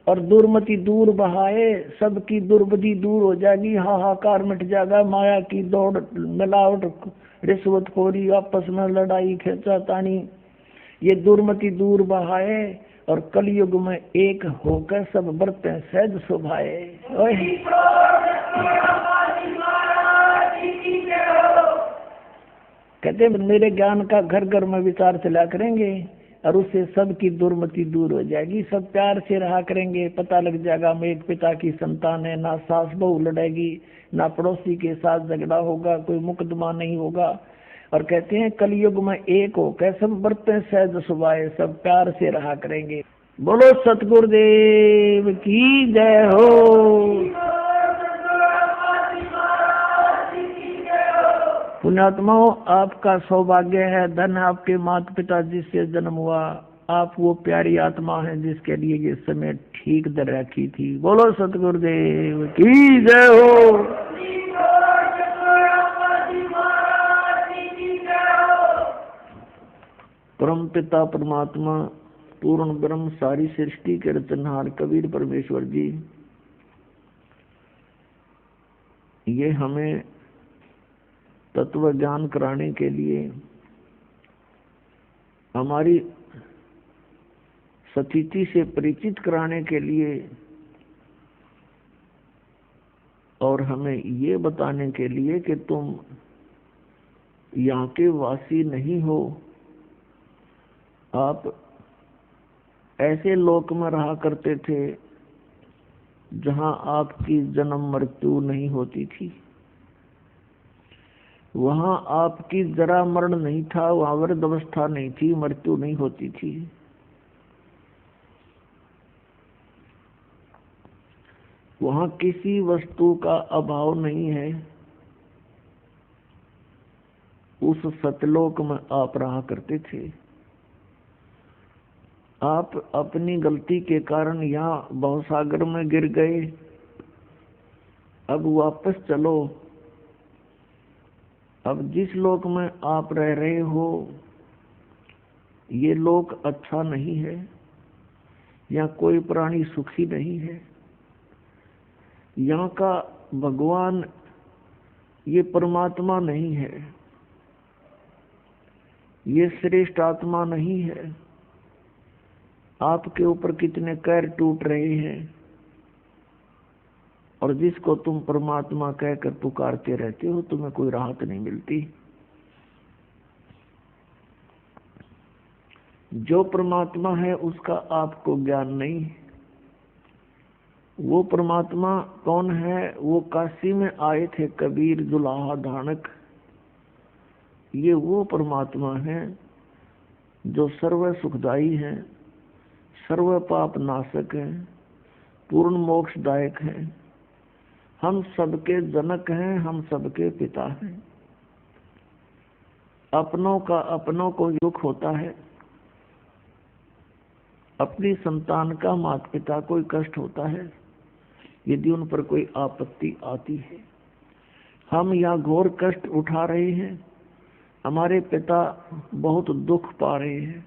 और दुर्मति दूर बहाए, सबकी दुर्बुद्धि दूर हो जाएगी, हाहाकार मिट जाएगा, माया की दौड़ मिलावट रिश्वतखोरी आपस में लड़ाई खींचातानी ये दुर्मति दूर बहाए और कलयुग में एक होकर सब बरतें सहज सुभाए। कहते मेरे ज्ञान का घर घर में विचार चला करेंगे और उससे सबकी दुर्मति दूर हो जाएगी, सब प्यार से रहा करेंगे। पता लग जाएगा मैं एक पिता की संतान है, ना सास बहू लड़ेगी, ना पड़ोसी के साथ झगड़ा होगा, कोई मुकदमा नहीं होगा। और कहते हैं कलयुग में एक हो कैसे सब बरतें सहज सुभाए, सब प्यार से रहा करेंगे। बोलो सतगुरुदेव की जय हो। पुण्यात्माओं, आपका सौभाग्य है, धन आपके माता पिता जिससे जन्म हुआ, आप वो प्यारी आत्मा हैं जिसके लिए ये समय ठीक दर रखी थी। बोलो सतगुरुदेव की जय हो। परम पिता परमात्मा पूर्ण ब्रह्म सारी सृष्टि के रचनहार कबीर परमेश्वर जी, ये हमें तत्व ज्ञान कराने के लिए, हमारी सतीति से परिचित कराने के लिए और हमें ये बताने के लिए कि तुम यहाँ के वासी नहीं हो, आप ऐसे लोक में रहा करते थे जहाँ आपकी जन्म मृत्यु नहीं होती थी, वहाँ आपकी जरा मरण नहीं था, वहाँ वृद्ध अवस्था नहीं थी, मृत्यु नहीं होती थी। वहाँ किसी वस्तु का अभाव नहीं है। उस सतलोक में आप रहा करते थे। आप अपनी गलती के कारण यहाँ भवसागर में गिर गए, अब वापस चलो। अब जिस लोक में आप रह रहे हो ये लोक अच्छा नहीं है, यहाँ कोई प्राणी सुखी नहीं है, यहाँ का भगवान ये परमात्मा नहीं है। ये श्रेष्ठ आत्मा नहीं है। आपके ऊपर कितने कैर टूट रहे हैं, और जिसको तुम परमात्मा कहकर पुकारते रहते हो तुम्हें कोई राहत नहीं मिलती। जो परमात्मा है उसका आपको ज्ञान नहीं। वो परमात्मा कौन है? वो काशी में आए थे कबीर दुल्हा धानक। ये वो परमात्मा है जो सर्व सुखदाई है, सर्व पाप नाशक है, पूर्ण मोक्षदायक है। हम सबके जनक हैं, हम सबके पिता हैं। अपनों का अपनों को दुख होता है, अपनी संतान का माता पिता कोई कष्ट होता है यदि उन पर कोई आपत्ति आती है। हम यहाँ घोर कष्ट उठा रहे हैं, हमारे पिता बहुत दुख पा रहे हैं,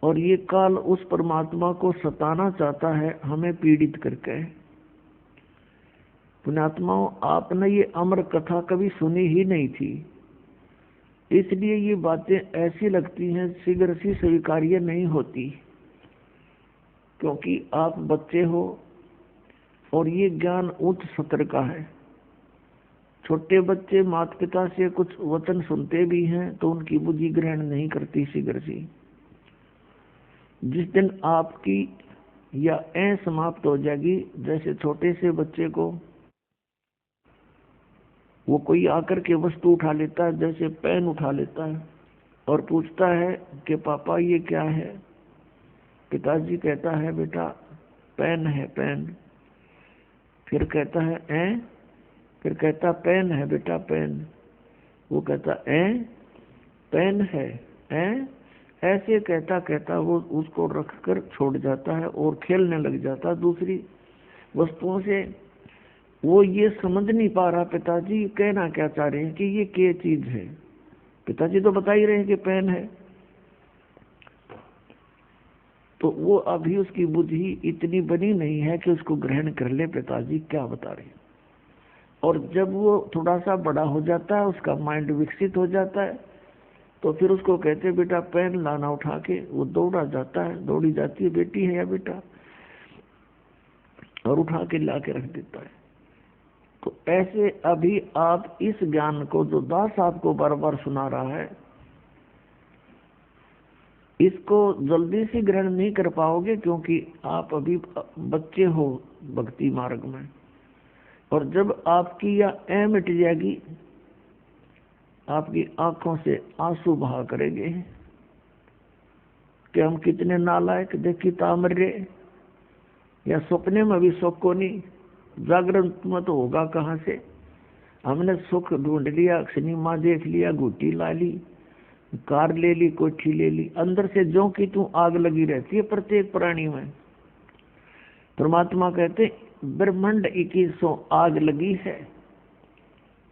और ये काल उस परमात्मा को सताना चाहता है हमें पीड़ित करके। पुण्यात्माओं, आपने ये अमर कथा कभी सुनी ही नहीं थी, इसलिए ये बातें ऐसी लगती हैं शीघ्र सी स्वीकार्य नहीं होती, क्योंकि आप बच्चे हो और ये ज्ञान उच्च सत्र का है। छोटे बच्चे माता पिता से कुछ वचन सुनते भी हैं तो उनकी बुद्धि ग्रहण नहीं करती शीघ्र सी। जिस दिन आपकी या समाप्त हो जाएगी, जैसे छोटे से बच्चे को वो कोई आकर के वस्तु उठा लेता है, जैसे पेन उठा लेता है और पूछता है कि पापा ये क्या है। पिताजी कहता है बेटा पेन है पेन। फिर कहता है फिर कहता पेन है बेटा पेन। वो कहता पेन है ऐसे कहता कहता वो उसको रखकर छोड़ जाता है और खेलने लग जाता है दूसरी वस्तुओं से। वो ये समझ नहीं पा रहा पिताजी कहना क्या चाह रहे हैं कि ये क्या चीज है। पिताजी तो बता ही रहे हैं कि पेन है। तो वो अभी उसकी बुद्धि इतनी बनी नहीं है कि उसको ग्रहण कर ले पिताजी क्या बता रहे हैं। और जब वो थोड़ा सा बड़ा हो जाता है, उसका माइंड विकसित हो जाता है, तो फिर उसको कहते हैं बेटा पेन लाना उठा के। वो दौड़ा जाता है, दौड़ी जाती है बेटी है या बेटा, और उठा के ला के रख देता है। तो ऐसे अभी आप इस ज्ञान को जो दास आपको बार बार सुना रहा है, इसको जल्दी से ग्रहण नहीं कर पाओगे, क्योंकि आप अभी बच्चे हो भक्ति मार्ग में। और जब आपकी यह मिट जाएगी, आपकी आंखों से आंसू बहा करेंगे कि हम कितने नालायक, देखी तामर्य, या सपने में भी सुख को नहीं, जागरण में तो होगा कहाँ से। हमने सुख ढूंढ लिया, सिनेमा देख लिया, गुटी ला ली, कार ले ली, कोठी ले ली, अंदर से जो कि तू आग लगी रहती है प्रत्येक प्राणी में। परमात्मा कहते ब्रह्मांड 2100 आग लगी है,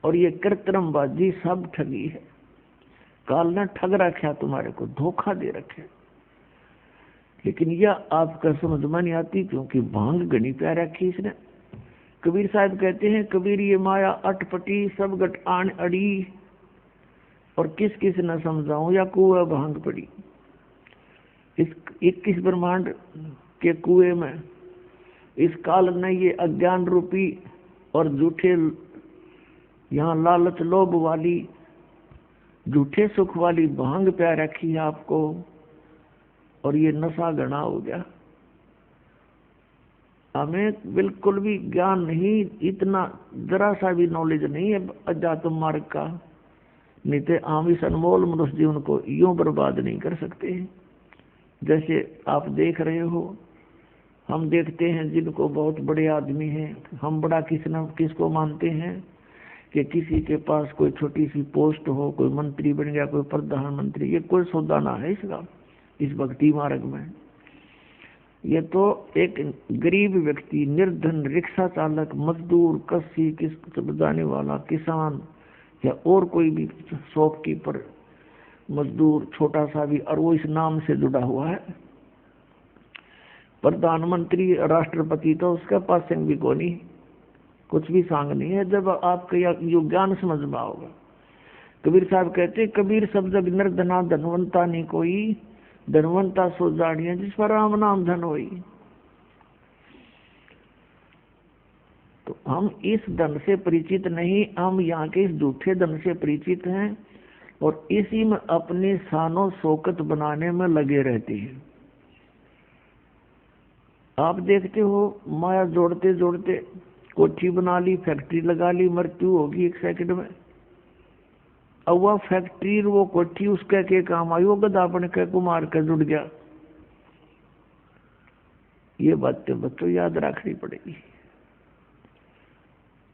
और ये कृत्रिमबाजी सब ठगी है। काल ने ठग रखा तुम्हारे को, धोखा दे रखे। लेकिन यह आपका समझ में नहीं आती, क्योंकि भांग घनी प्यार रखी इसने। कबीर साहब कहते हैं कबीर ये माया अटपटी सब गट आन अड़ी, और किस किस न समझाऊं या कुआ भांग पड़ी। इस 21 ब्रह्मांड के कुएं में इस काल ने ये अज्ञान रूपी और झूठे, यहाँ लालच लोभ वाली झूठे सुख वाली भांग प्या रखी है आपको, और ये नशा घना हो गया। हमें बिल्कुल भी ज्ञान नहीं, इतना जरा सा भी नॉलेज नहीं है अध्यात्म मार्ग का, नहीं तो हम इस अनमोल मनुष्य जीवन को यूं बर्बाद नहीं कर सकते। जैसे आप देख रहे हो, हम देखते हैं जिनको बहुत बड़े आदमी हैं, हम बड़ा किसको मानते हैं कि किसी के पास कोई छोटी सी पोस्ट हो, कोई मंत्री बन गया, कोई प्रधानमंत्री, ये कोई सौदा ना है इसका इस भक्ति मार्ग में। ये तो एक गरीब व्यक्ति, निर्धन, रिक्शा चालक, मजदूर, कस्सी, बजाने वाला, किसान, या और कोई भी शॉपकीपर, मजदूर छोटा सा भी, और वो इस नाम से जुड़ा हुआ है। प्रधानमंत्री, राष्ट्रपति तो उसके पास संग भी कोई कुछ भी सांग नहीं है। जब आपका यो ज्ञान समझ में आओगा, कबीर साहब कहते, कबीर सब जग निर्धना धनवंता नहीं कोई, धनवंता सो जानिए जिस पर राम नाम धन होई। तो हम इस धन से परिचित नहीं, हम यहाँ के इस झूठे धन से परिचित हैं और इसी में अपनी शानो शौकत बनाने में लगे रहते हैं। आप देखते हो माया जोड़ते जोड़ते कोठी बना ली, फैक्ट्री लगा ली, मृत्यु होगी 1 सेकंड में। अब वह फैक्ट्री वो कोठी उसके के काम आई, वो गधा बन के कुमार के जुड़ गया। ये बातें बच्चों याद रखनी पड़ेगी।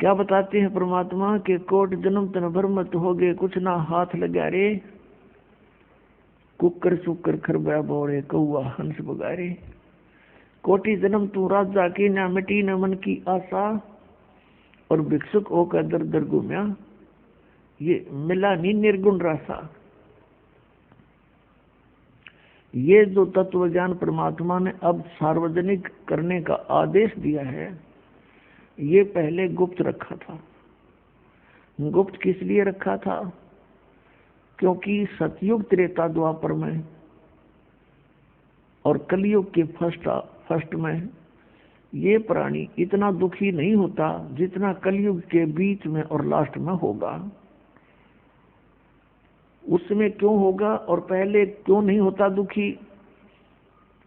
क्या बताते हैं परमात्मा के कोट जन्म तन भर मत हो गए, कुछ ना हाथ लगा रे, कुकर सुकर खरबा बोरे कौआ हंस बगारे। कोटि जन्म तू राजा की, ना मिटी न मन की आशा, और भिक्षुक होकर दर दर घूमया, ये मिला नहीं निर्गुण रासा। ये जो तत्व ज्ञान परमात्मा ने अब सार्वजनिक करने का आदेश दिया है, ये पहले गुप्त रखा था। गुप्त किस लिए रखा था? क्योंकि सतयुग त्रेता द्वापर में और कलयुग के फर्स्ट में ये प्राणी इतना दुखी नहीं होता जितना कलयुग के बीच में और लास्ट में होगा। उसमें क्यों होगा और पहले क्यों नहीं होता दुखी?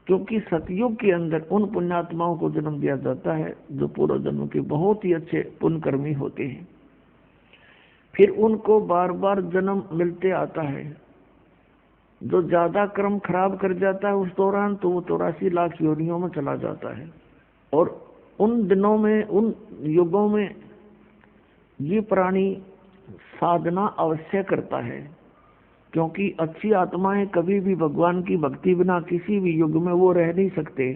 क्योंकि सतयुग के अंदर उन पुण्यात्माओं को जन्म दिया जाता है जो पूर्व जन्म के बहुत ही अच्छे पुण्यकर्मी होते हैं। फिर उनको बार बार जन्म मिलते आता है। जो ज्यादा कर्म खराब कर जाता है उस दौरान तो वो 84 लाख योनियों में चला जाता है। और उन दिनों में, उन युगों में ये प्राणी साधना अवश्य करता है, क्योंकि अच्छी आत्माएं कभी भी भगवान की भक्ति बिना किसी भी युग में वो रह नहीं सकते।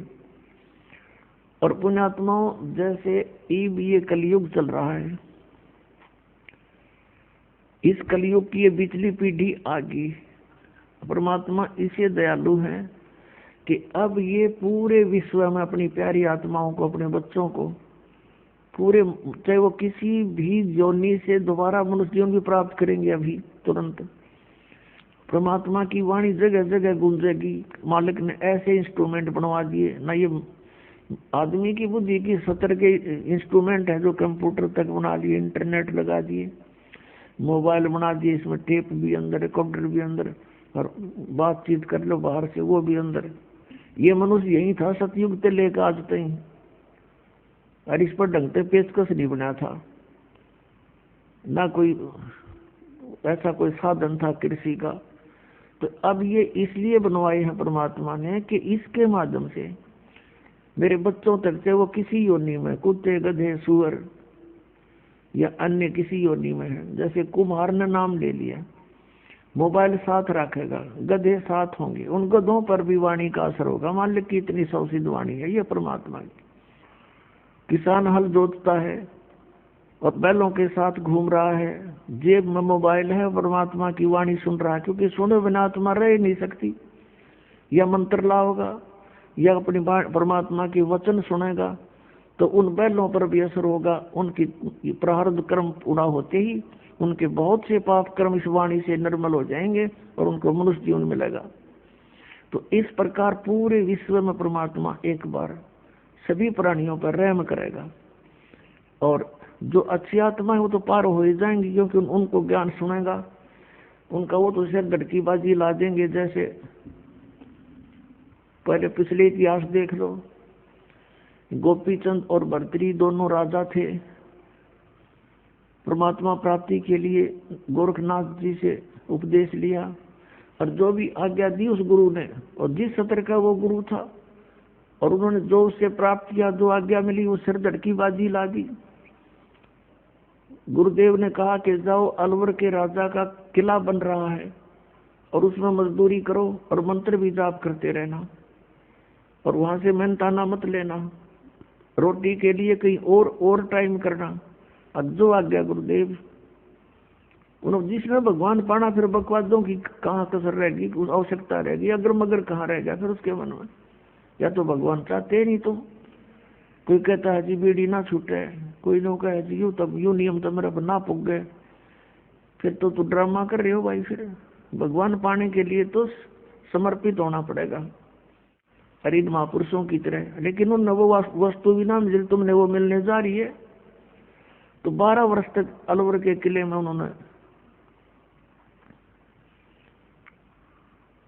और पुण्यात्माओं जैसे ये कलयुग चल रहा है, इस कलयुग की ये बिचली पीढ़ी आ गई। परमात्मा इसे दयालु है कि अब ये पूरे विश्व में अपनी प्यारी आत्माओं को, अपने बच्चों को पूरे, चाहे वो किसी भी योनि से दोबारा मनुष्य जीवन भी प्राप्त करेंगे अभी तुरंत, परमात्मा की वाणी जगह जगह गूंजेगी। मालिक ने ऐसे इंस्ट्रूमेंट बनवा दिए ना, ये आदमी की बुद्धि की सतर के इंस्ट्रूमेंट है जो कंप्यूटर तक बना लिए, इंटरनेट लगा दिए, मोबाइल बना दिए, इसमें टेप भी अंदर, रिकॉर्डर भी अंदर, और बातचीत कर लो बाहर से वो भी अंदर। ये मनुष्य यही था सतयुग से लेकर आज तक, और इस पर ढंग से पेचकस नहीं बना था, ना कोई ऐसा कोई साधन था कृषि का। तो अब ये इसलिए बनवाए हैं परमात्मा ने कि इसके माध्यम से मेरे बच्चों तक से वो किसी योनि में, कुत्ते गधे सुअर या अन्य किसी योनि में है। जैसे कुम्हार ने नाम ले लिया, मोबाइल साथ रखेगा, गधे साथ होंगे, उन गधों पर भी वाणी का असर होगा। मालिक की इतनी सौसिद्ध वाणी है ये परमात्मा की। किसान हल जोतता है और बैलों के साथ घूम रहा है, जेब में मोबाइल है, परमात्मा की वाणी सुन रहा है, क्योंकि सुने बिना आत्मा रह ही नहीं सकती। या मंत्र लाओगा या अपनी परमात्मा की वचन सुनेगा तो उन बैलों पर भी असर होगा। उनकी प्रारब्ध कर्म पूरा होते ही उनके बहुत से पाप कर्म इस वाणी से निर्मल हो जाएंगे और उनको मनुष्य जीवन मिलेगा। तो इस प्रकार पूरे विश्व में परमात्मा एक बार सभी प्राणियों पर रहम करेगा, और जो अच्छी आत्मा है वो तो पार हो ही जाएंगी, क्योंकि उनको ज्ञान सुनेगा, उनका वो तो सिर धड़की बाजी ला देंगे। जैसे पहले पिछले इतिहास देख लो, गोपीचंद और भर्तृहरि दोनों राजा थे। परमात्मा प्राप्ति के लिए गोरखनाथ जी से उपदेश लिया और जो भी आज्ञा दी उस गुरु ने, और जिस सत्र का वो गुरु था, और उन्होंने जो उससे प्राप्त किया, जो आज्ञा मिली, वो सिर धड़की बाजी ला दी। गुरुदेव ने कहा कि जाओ, अलवर के राजा का किला बन रहा है और उसमें मजदूरी करो और मंत्र भी जाप करते रहना, और वहां से मेहनताना मत लेना, रोटी के लिए कहीं और टाइम करना। अब जो आज्ञा गुरुदेव, उन्होंने जिसने भगवान पाना, फिर बकवादों की कहाँ कसर रहेगी, उस आवश्यकता रहेगी, अगर मगर कहाँ रह गया फिर उसके मन में। या तो भगवान चाहते नहीं, तो कोई कहता है जी बीड़ी ना छूटे, कोई लोग कहे जी यूं तब यूं नियम तो मेरे पर ना पुग गए, फिर तो तू ड्रामा कर रहे हो भाई। फिर भगवान पाने के लिए तो समर्पित होना पड़ेगा हरिद महापुरुषों की तरह। लेकिन उन नवो वस्तु भी ना मिल, तुमने वो मिलने जा रही है। तो 12 वर्ष तक अलवर के किले में उन्होंने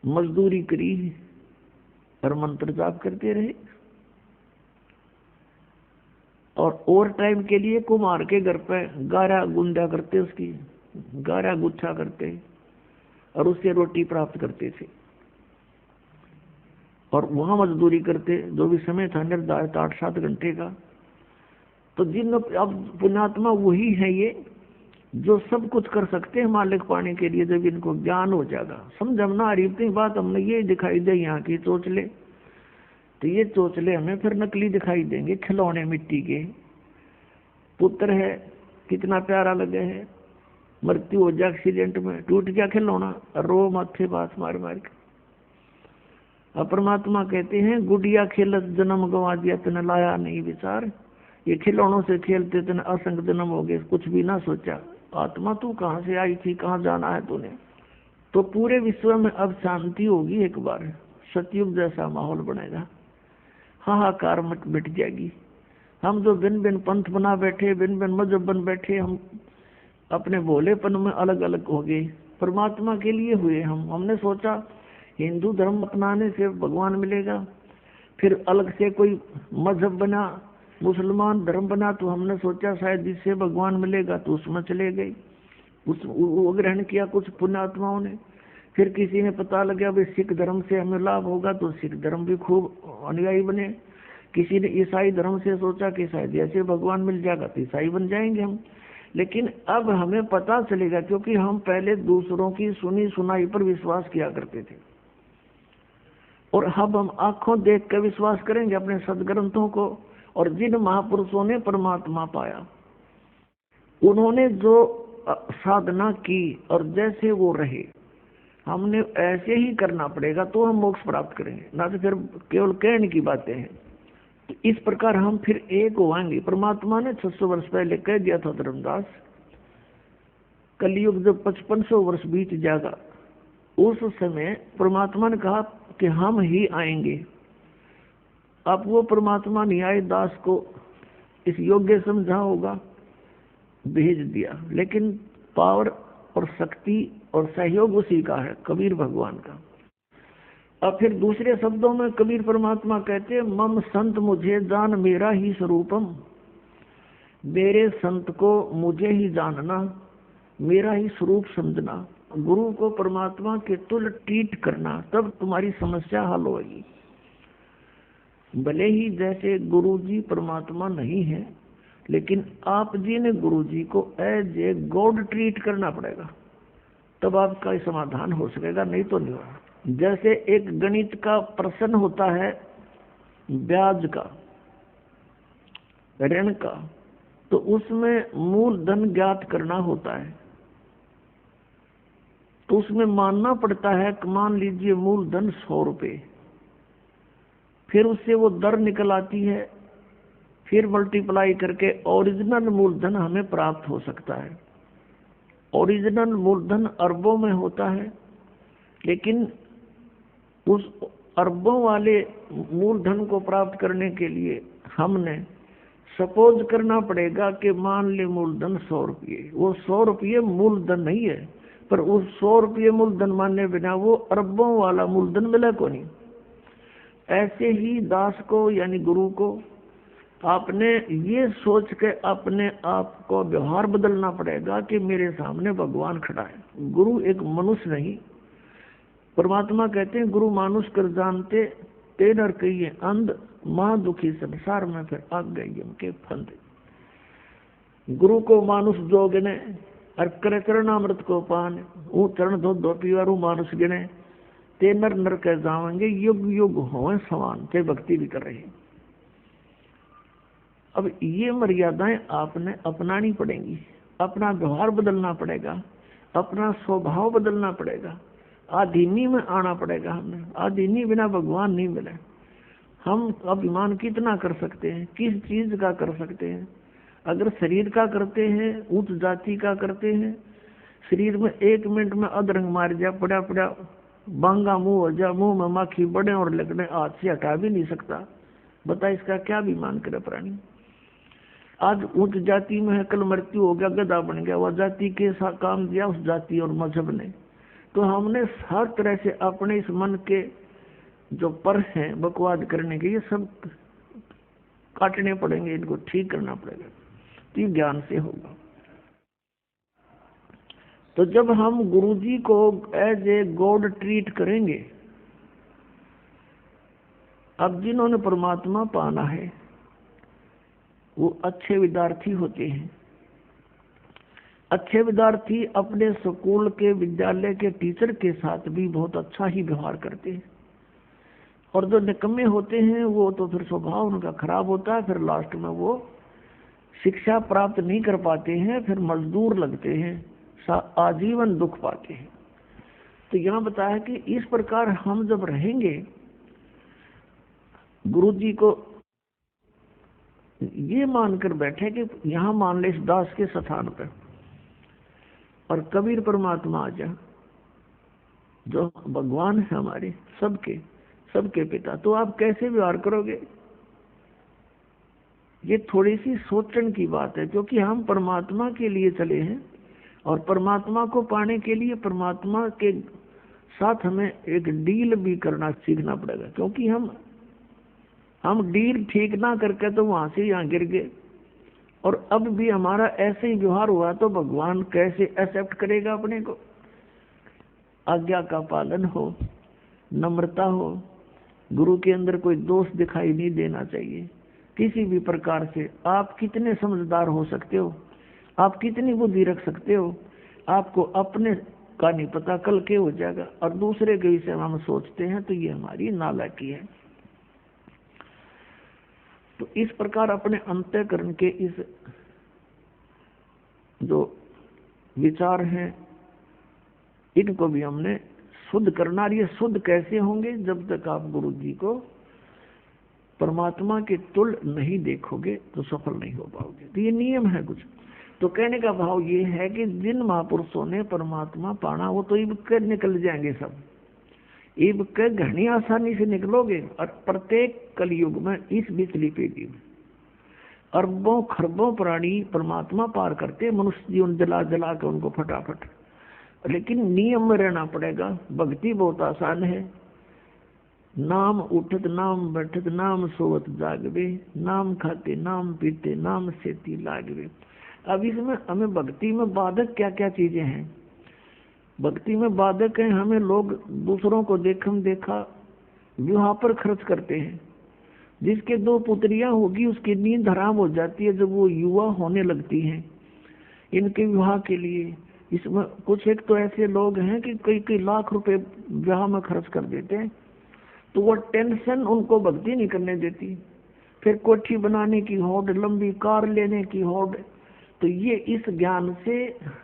मजदूरी करी और मंत्र जाप करते रहे। और टाइम के लिए कुम्हार के घर पे गारा गुंदा करते, उसकी गारा गुच्छा करते और उससे रोटी प्राप्त करते थे। और वहां मजदूरी करते, जो भी समय था निर्धारित 8-7 घंटे का। तो जिन अब पुण्यात्मा वही है ये जो सब कुछ कर सकते हैं मालिक पाने के लिए, जब इनको ज्ञान हो जाएगा। समझना अरीबती बात हमने ये दिखाई दे यहाँ की चोचले, तो ये चोचले हमें फिर नकली दिखाई देंगे। खिलौने मिट्टी के पुत्र है, कितना प्यारा लगे है, मृत्यु हो जाए एक्सीडेंट में, टूट गया खिलौना, रो माथे पास मार मार के। परमात्मा कहते हैं गुड़िया खेलत जन्म गवा दिया तने लाया नहीं विचार। ये खिलौनों से खेलते तने असंग जन्म हो गए, कुछ भी ना सोचा। आत्मा तू कहाँ से आई थी, कहाँ जाना है तूने। तो पूरे विश्व में अब शांति होगी, एक बार सतयुग जैसा माहौल बनेगा, हाहाकार मिट जाएगी। हम जो भिन्न भिन्न पंथ बना बैठे, भिन्न भिन्न मजहब बन बैठे, हम अपने भोलेपन में अलग अलग हो गए, परमात्मा के लिए हुए। हमने सोचा हिंदू धर्म अपनाने से भगवान मिलेगा, फिर अलग से कोई मजहब बना, मुसलमान धर्म बना, तो हमने सोचा शायद इससे भगवान मिलेगा, तो उसमें चले गए, वो ग्रहण किया कुछ पुण्यात्माओं ने। फिर किसी ने पता लगा भाई सिख धर्म से हमें लाभ होगा, तो सिख धर्म भी खूब अनुयायी बने। किसी ने ईसाई धर्म से सोचा कि शायद ऐसे भगवान मिल जाएगा, तो ईसाई बन जाएंगे हम। लेकिन अब हमें पता चलेगा, क्योंकि हम पहले दूसरों की सुनी सुनाई पर विश्वास किया करते थे, और अब हम आंखों देख कर विश्वास करेंगे अपने सदग्रंथों को। और जिन महापुरुषों ने परमात्मा पाया, उन्होंने जो साधना की और जैसे वो रहे, हमने ऐसे ही करना पड़ेगा, तो हम मोक्ष प्राप्त करेंगे, ना तो फिर केवल कहने की बातें हैं। तो इस प्रकार हम फिर एक होंगे। परमात्मा ने 600 वर्ष पहले कह दिया था धर्मदास, कलयुग जब 5500 वर्ष बीत जाएगा, उस समय परमात्मा ने कहा कि हम ही आएंगे। अब वो परमात्मा नहीं आए, दास को इस योग्य समझा होगा, भेज दिया। लेकिन पावर और शक्ति और सहयोग उसी का है, कबीर भगवान का। अब फिर दूसरे शब्दों में कबीर परमात्मा कहते हैं, मम संत मुझे जान मेरा ही स्वरूपम। मेरे संत को मुझे ही जानना, मेरा ही स्वरूप समझना, गुरु को परमात्मा के तुल्य ट्रीट करना, तब तुम्हारी समस्या हल होगी। भले ही जैसे गुरु जी परमात्मा नहीं है, लेकिन आप जी ने गुरु जी को एज ए गॉड ट्रीट करना पड़ेगा, तब आपका समाधान हो सकेगा, नहीं तो नहीं होगा। जैसे एक गणित का प्रश्न होता है, ब्याज का, ऋण का, तो उसमें मूलधन ज्ञात करना होता है। तो उसमें मानना पड़ता है कि मान लीजिए मूलधन 100 रुपये, फिर उससे वो दर निकल आती है, फिर मल्टीप्लाई करके ओरिजिनल मूलधन हमें प्राप्त हो सकता है। ओरिजिनल मूलधन अरबों में होता है, लेकिन उस अरबों वाले मूलधन को प्राप्त करने के लिए हमने सपोज करना पड़ेगा कि मान ले मूलधन 100 रुपये, वो 100 रुपये मूलधन नहीं है, पर उस 100 रुपये मूलधन मानने बिना वो अरबों वाला मूलधन मिला को नहीं। ऐसे ही दास को यानी गुरु को आपने ये सोच के अपने आप को व्यवहार बदलना पड़ेगा कि मेरे सामने भगवान खड़ा है। गुरु एक मनुष्य नहीं। परमात्मा कहते हैं गुरु मानुष कर जानते ते नर कहिए अंध, मां दुखी संसार में फिर आग गई उनके फंद। गुरु को मानुष जो गिने और करे चरणामृत को पान, वो चरण धो पीवारू मानुष गिने ते नर नर कह जाएंगे, युग युग हों समान, ते भक्ति भी कर रहे हैं। अब ये मर्यादाएं आपने अपनानी पड़ेंगी, अपना व्यवहार बदलना पड़ेगा, अपना स्वभाव बदलना पड़ेगा, आधीनी में आना पड़ेगा। हमें आधीनी बिना भगवान नहीं मिले। हम अभिमान कितना कर सकते हैं, किस चीज का कर सकते हैं? अगर शरीर का करते हैं, उच्च जाति का करते हैं, शरीर में 1 मिनट में अधरंग मार जा, पड़ा पड़ा बांगा मुंह हो जा, मुंह में माखी बड़े और लगने, हाथ से हटा भी नहीं सकता। बता इसका क्या अभिमान करे प्राणी। आज उच्च जाति में है, कल मृत्यु हो गया, गधा बन गया, वह जाति के साथ काम दिया उस जाति और मजहब ने। तो हमने हर तरह से अपने इस मन के जो पर हैं बकवाद करने के, ये सब काटने पड़ेंगे, इनको ठीक करना पड़ेगा। तो ये ज्ञान से होगा। तो जब हम गुरुजी को एज ए गॉड ट्रीट करेंगे, अब जिन्होंने परमात्मा पाना है वो अच्छे विद्यार्थी होते हैं। अच्छे विद्यार्थी अपने स्कूल के विद्यालय के टीचर के साथ भी बहुत अच्छा ही व्यवहार करते हैं, और जो निकम्मे होते हैं वो तो फिर स्वभाव उनका खराब होता है, फिर लास्ट में वो शिक्षा प्राप्त नहीं कर पाते हैं, फिर मजदूर लगते हैं, आजीवन दुख पाते हैं। तो यहाँ बताया कि इस प्रकार हम जब रहेंगे, गुरुजी को ये मानकर बैठे कि यहाँ मान ले इस दास के स्थान पर और कबीर परमात्मा आ जा, जो भगवान है हमारे सबके पिता, तो आप कैसे व्यवहार करोगे? ये थोड़ी सी सोचने की बात है, क्योंकि हम परमात्मा के लिए चले हैं और परमात्मा को पाने के लिए परमात्मा के साथ हमें एक डील भी करना सीखना पड़ेगा। क्योंकि हम डील ठीक ना करके तो वहां से यहाँ गिर गए, और अब भी हमारा ऐसे ही व्यवहार हुआ तो भगवान कैसे एक्सेप्ट करेगा अपने को? आज्ञा का पालन हो, नम्रता हो, गुरु के अंदर कोई दोष दिखाई नहीं देना चाहिए किसी भी प्रकार से। आप कितने समझदार हो सकते हो, आप कितनी बुद्धि रख सकते हो, आपको अपने का नहीं पता कल के हो जाएगा, और दूसरे के विषय में हम सोचते हैं, तो ये हमारी नालायकी है। तो इस प्रकार अपने अंतःकरण के इस जो विचार हैं इनको भी हमने शुद्ध करना। और ये शुद्ध कैसे होंगे? जब तक आप गुरु जी को परमात्मा के तुल्य नहीं देखोगे तो सफल नहीं हो पाओगे। तो ये नियम है कुछ। तो कहने का भाव ये है कि जिन महापुरुषों ने परमात्मा पाना वो तो इब के निकल जाएंगे सब, इब के घनी आसानी से निकलोगे। और प्रत्येक कलयुग में इस बिचली पीढ़ी में अरबों खरबों प्राणी परमात्मा पार करते, मनुष्य जीवन जला जला के उनको फटाफट। लेकिन नियम में रहना पड़ेगा। भक्ति बहुत आसान है। नाम उठत नाम बैठत नाम सोवत जागवे, नाम खाते नाम पीते नाम सेती लागवे। अब इसमें हमें भक्ति में बाधक क्या क्या चीजें हैं? भक्ति में बाधक है, हमें लोग दूसरों को देखम देखा विवाह पर खर्च करते हैं। जिसके 2 पुत्रियां होगी उसकी नींद हराम हो जाती है जब वो युवा होने लगती हैं इनके विवाह के लिए। इसमें कुछ एक तो ऐसे लोग हैं कि कई लाख रुपए विवाह में खर्च कर देते हैं, तो वो टेंशन उनको भक्ति नहीं करने देती। फिर कोठी बनाने की होड़, लंबी कार लेने की होड़। तो ये इस ज्ञान से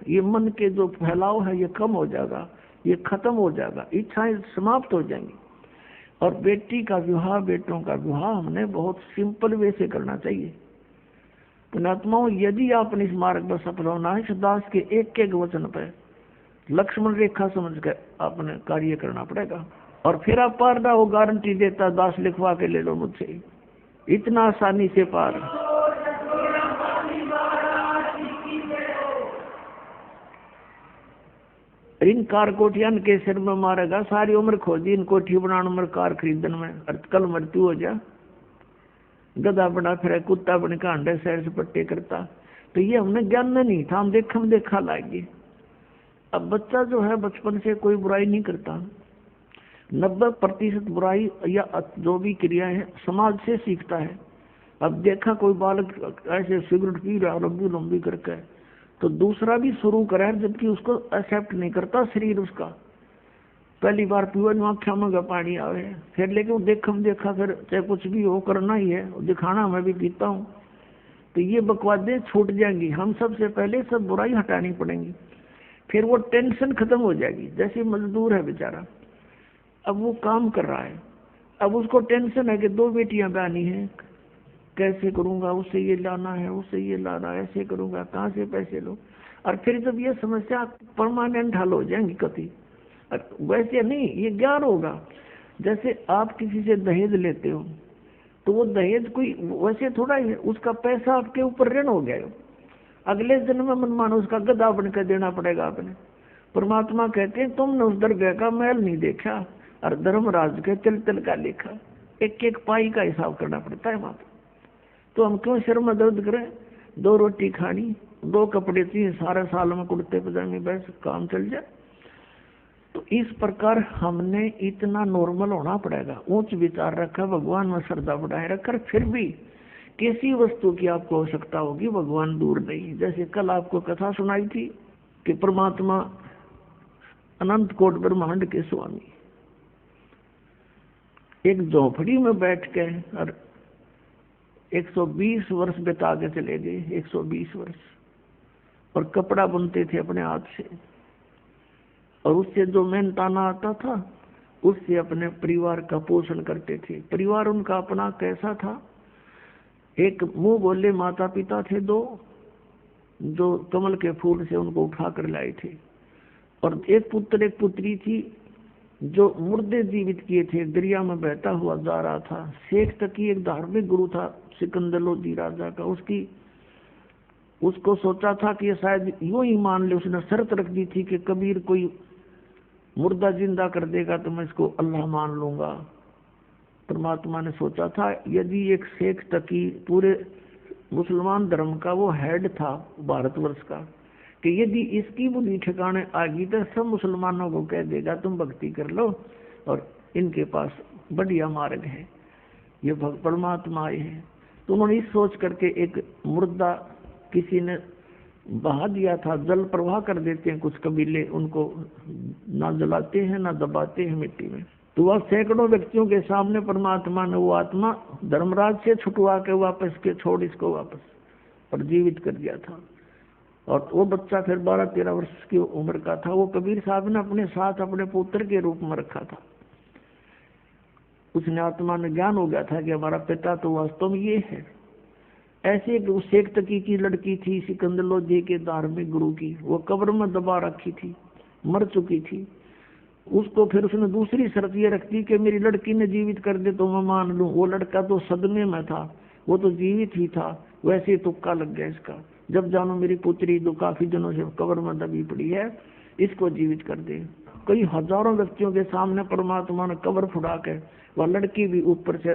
ये मन के जो फैलाव है ये कम हो जाएगा, ये खत्म हो जाएगा, इच्छाएं समाप्त हो जाएंगी। और बेटी का विवाह, बेटों का विवाह हमने बहुत सिंपल वे से करना चाहिए। पुण्यात्माओं, यदि आपने इस मार्ग पर सफल होना है, दास के एक एक वचन पर लक्ष्मण रेखा समझकर आपने कार्य करना पड़ेगा। और फिर आप पार ना हो, गारंटी देता दास लिखवा के ले लो मुझसे, इतना आसानी से पार। इन कार कोठियान के सिर में मारेगा, सारी उम्र खोजी इन कोठी बनाने में, कार खरीदने में, कल मृत्यु हो जा। गधा बड़ा फिर कुत्ता बन के अंडे सैर से पट्टे करता। तो ये हमने ज्ञान में नहीं था, हम देखा लागे। अब बच्चा जो है बचपन से कोई बुराई नहीं करता, 90% बुराई या जो भी क्रिया है समाज से सीखता है। अब देखा कोई बालक ऐसे सिगरेट पी रहा लंबी लंबी करके, तो दूसरा भी शुरू करे, जबकि उसको एक्सेप्ट नहीं करता शरीर उसका। पहली बार पीवन आँखों में पानी आवे, फिर लेकिन देखा फिर चाहे कुछ भी हो करना ही है, दिखाना मैं भी पीता हूँ। तो ये बकवादें छूट जाएंगी। हम सबसे पहले सब बुराई हटानी पड़ेंगी, फिर वो टेंशन खत्म हो जाएगी। जैसे मजदूर है बेचारा, अब वो काम कर रहा है, अब उसको टेंशन है कि 2 बेटियां ब्यानी है, कैसे करूंगा, उससे ये लाना है, उससे ये लाना है, ऐसे करूंगा, कहाँ से पैसे लो। और फिर जब ये समस्या परमानेंट हल हो जाएंगी कभी, वैसे नहीं, ये ज्ञान होगा। जैसे आप किसी से दहेज लेते हो तो वो दहेज कोई वैसे थोड़ा ही, उसका पैसा आपके ऊपर ऋण हो गया, अगले जन्म में मनमानो उसका गधा बनकर देना पड़ेगा आपने। परमात्मा कहते हैं तुमने उस दरगाह का महल नहीं देखा और धर्मराज के तिल तिल का लेखा, एक एक पाई का हिसाब करना पड़ता है वहां। तो हम क्यों सिर में दर्द करें? 2 रोटी खानी, 2 कपड़े चाहिए, सारे साल में कुर्ते पजामे बस काम चल जाए। तो इस प्रकार हमने इतना नॉर्मल होना पड़ेगा, उच्च विचार रखा, भगवान में श्रद्धा बढ़ाए रखकर, फिर भी किसी वस्तु की आपको आवश्यकता होगी, भगवान दूर नहीं। जैसे कल आपको कथा सुनाई थी कि परमात्मा अनंत कोट ब्रह्मांड के स्वामी एक झोपड़ी में बैठ के और 120 वर्ष बिता के चले गए, 120 वर्ष, और कपड़ा बुनते थे अपने हाथ से, और उससे जो मेहनताना आता था उससे अपने परिवार का पोषण करते थे। परिवार उनका अपना कैसा था? एक मुंह बोले माता पिता थे 2, जो कमल के फूल से उनको उठा कर लाए थे, और एक पुत्र एक पुत्री थी जो मुर्दे जीवित किए थे, दरिया में बहता हुआ जा रहा था। शेख तकी एक धार्मिक गुरु था सिकंदर लोधी राजा का, उसको सोचा था कि ये शायद यूं ही मान ले, उसने शर्त रख दी थी कि कबीर कोई मुर्दा जिंदा कर देगा तो मैं इसको अल्लाह मान लूंगा। परमात्मा ने सोचा था यदि एक शेख तकी पूरे मुसलमान धर्म का वो हेड था भारतवर्ष का, कि यदि इसकी बुद्धि ठिकाने आ गई तो सब मुसलमानों को कह देगा तुम भक्ति कर लो और इनके पास बढ़िया मार्ग है, ये परमात्मा आए हैं। तो उन्होंने इस सोच करके एक मुर्दा किसी ने बहा दिया था, जल प्रवाह कर देते हैं कुछ कबीले, उनको ना जलाते हैं ना दबाते हैं मिट्टी में। तो वह सैकड़ों व्यक्तियों के सामने परमात्मा ने वो आत्मा धर्मराज से छुटवा के वापस के छोड़ इसको वापस पर जीवित कर दिया था। और वो बच्चा फिर 12-13 वर्ष की उम्र का था। वो कबीर साहब ने अपने साथ अपने पुत्र के रूप में रखा था। उसने आत्मा में ज्ञान हो गया था कि हमारा पिता तो वास्तव में ये है। ऐसे एक शेख तकी की लड़की थी सिकंदर लोधी के धार्मिक गुरु की, वो कब्र में दबा रखी थी, मर चुकी थी। उसको फिर उसने दूसरी शर्त ये रख दी कि मेरी लड़की ने जीवित कर दे तो मैं मान लूं। वो लड़का तो सदमे में था, वो तो जीवित ही था, वैसे ही तुक्का लग गया इसका। जब जानो मेरी पुत्री जो काफी दिनों से कब्र में दबी पड़ी है, इसको जीवित कर दे। कई हजारों व्यक्तियों के सामने परमात्मा ने कब्र फुड़ा के वह लड़की भी ऊपर से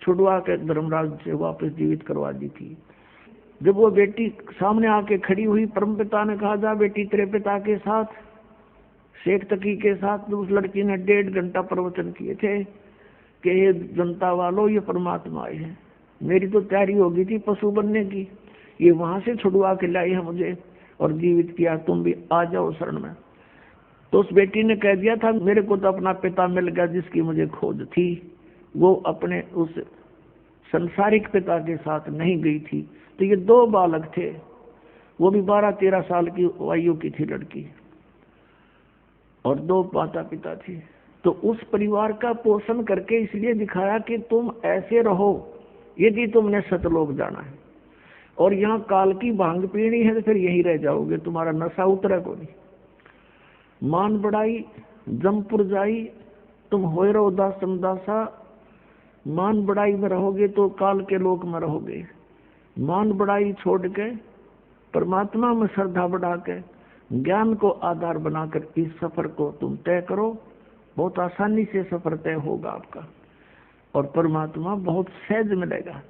छुड़वा के धर्मराज से वापस जीवित करवा दी थी। जब वो बेटी सामने आके खड़ी हुई, परमपिता ने कहा जा बेटी तेरे पिता के साथ, शेख तकी के साथ। उस लड़की ने 1.5 घंटा प्रवचन किए थे कि ये जनता वालों ये परमात्मा आए हैं। मेरी तो तैयारी हो गई थी पशु बनने की, ये वहां से छुड़वा के लाई है मुझे और जीवित किया, तुम भी आ जाओ शरण में। तो उस बेटी ने कह दिया था मेरे को तो अपना पिता मिल गया जिसकी मुझे खोज थी, वो अपने उस संसारिक पिता के साथ नहीं गई थी। तो ये 2 बालक थे, वो भी 12-13 साल की आयु की थी लड़की, और 2 माता पिता थे। तो उस परिवार का पोषण करके इसलिए दिखाया कि तुम ऐसे रहो यदि तुमने सतलोक जाना है, और यहाँ काल की भांग पीनी है तो फिर यही रह जाओगे, तुम्हारा नशा उतरा को नहीं। मान बढ़ाई जमपुर जाई, तुम होए रहो दास समदासा। मान बढ़ाई में रहोगे तो काल के लोक में रहोगे। मान बढ़ाई छोड़ के परमात्मा में श्रद्धा बढ़ा के ज्ञान को आधार बनाकर इस सफर को तुम तय करो, बहुत आसानी से सफर तय होगा आपका, और परमात्मा बहुत सहज मिलेगा।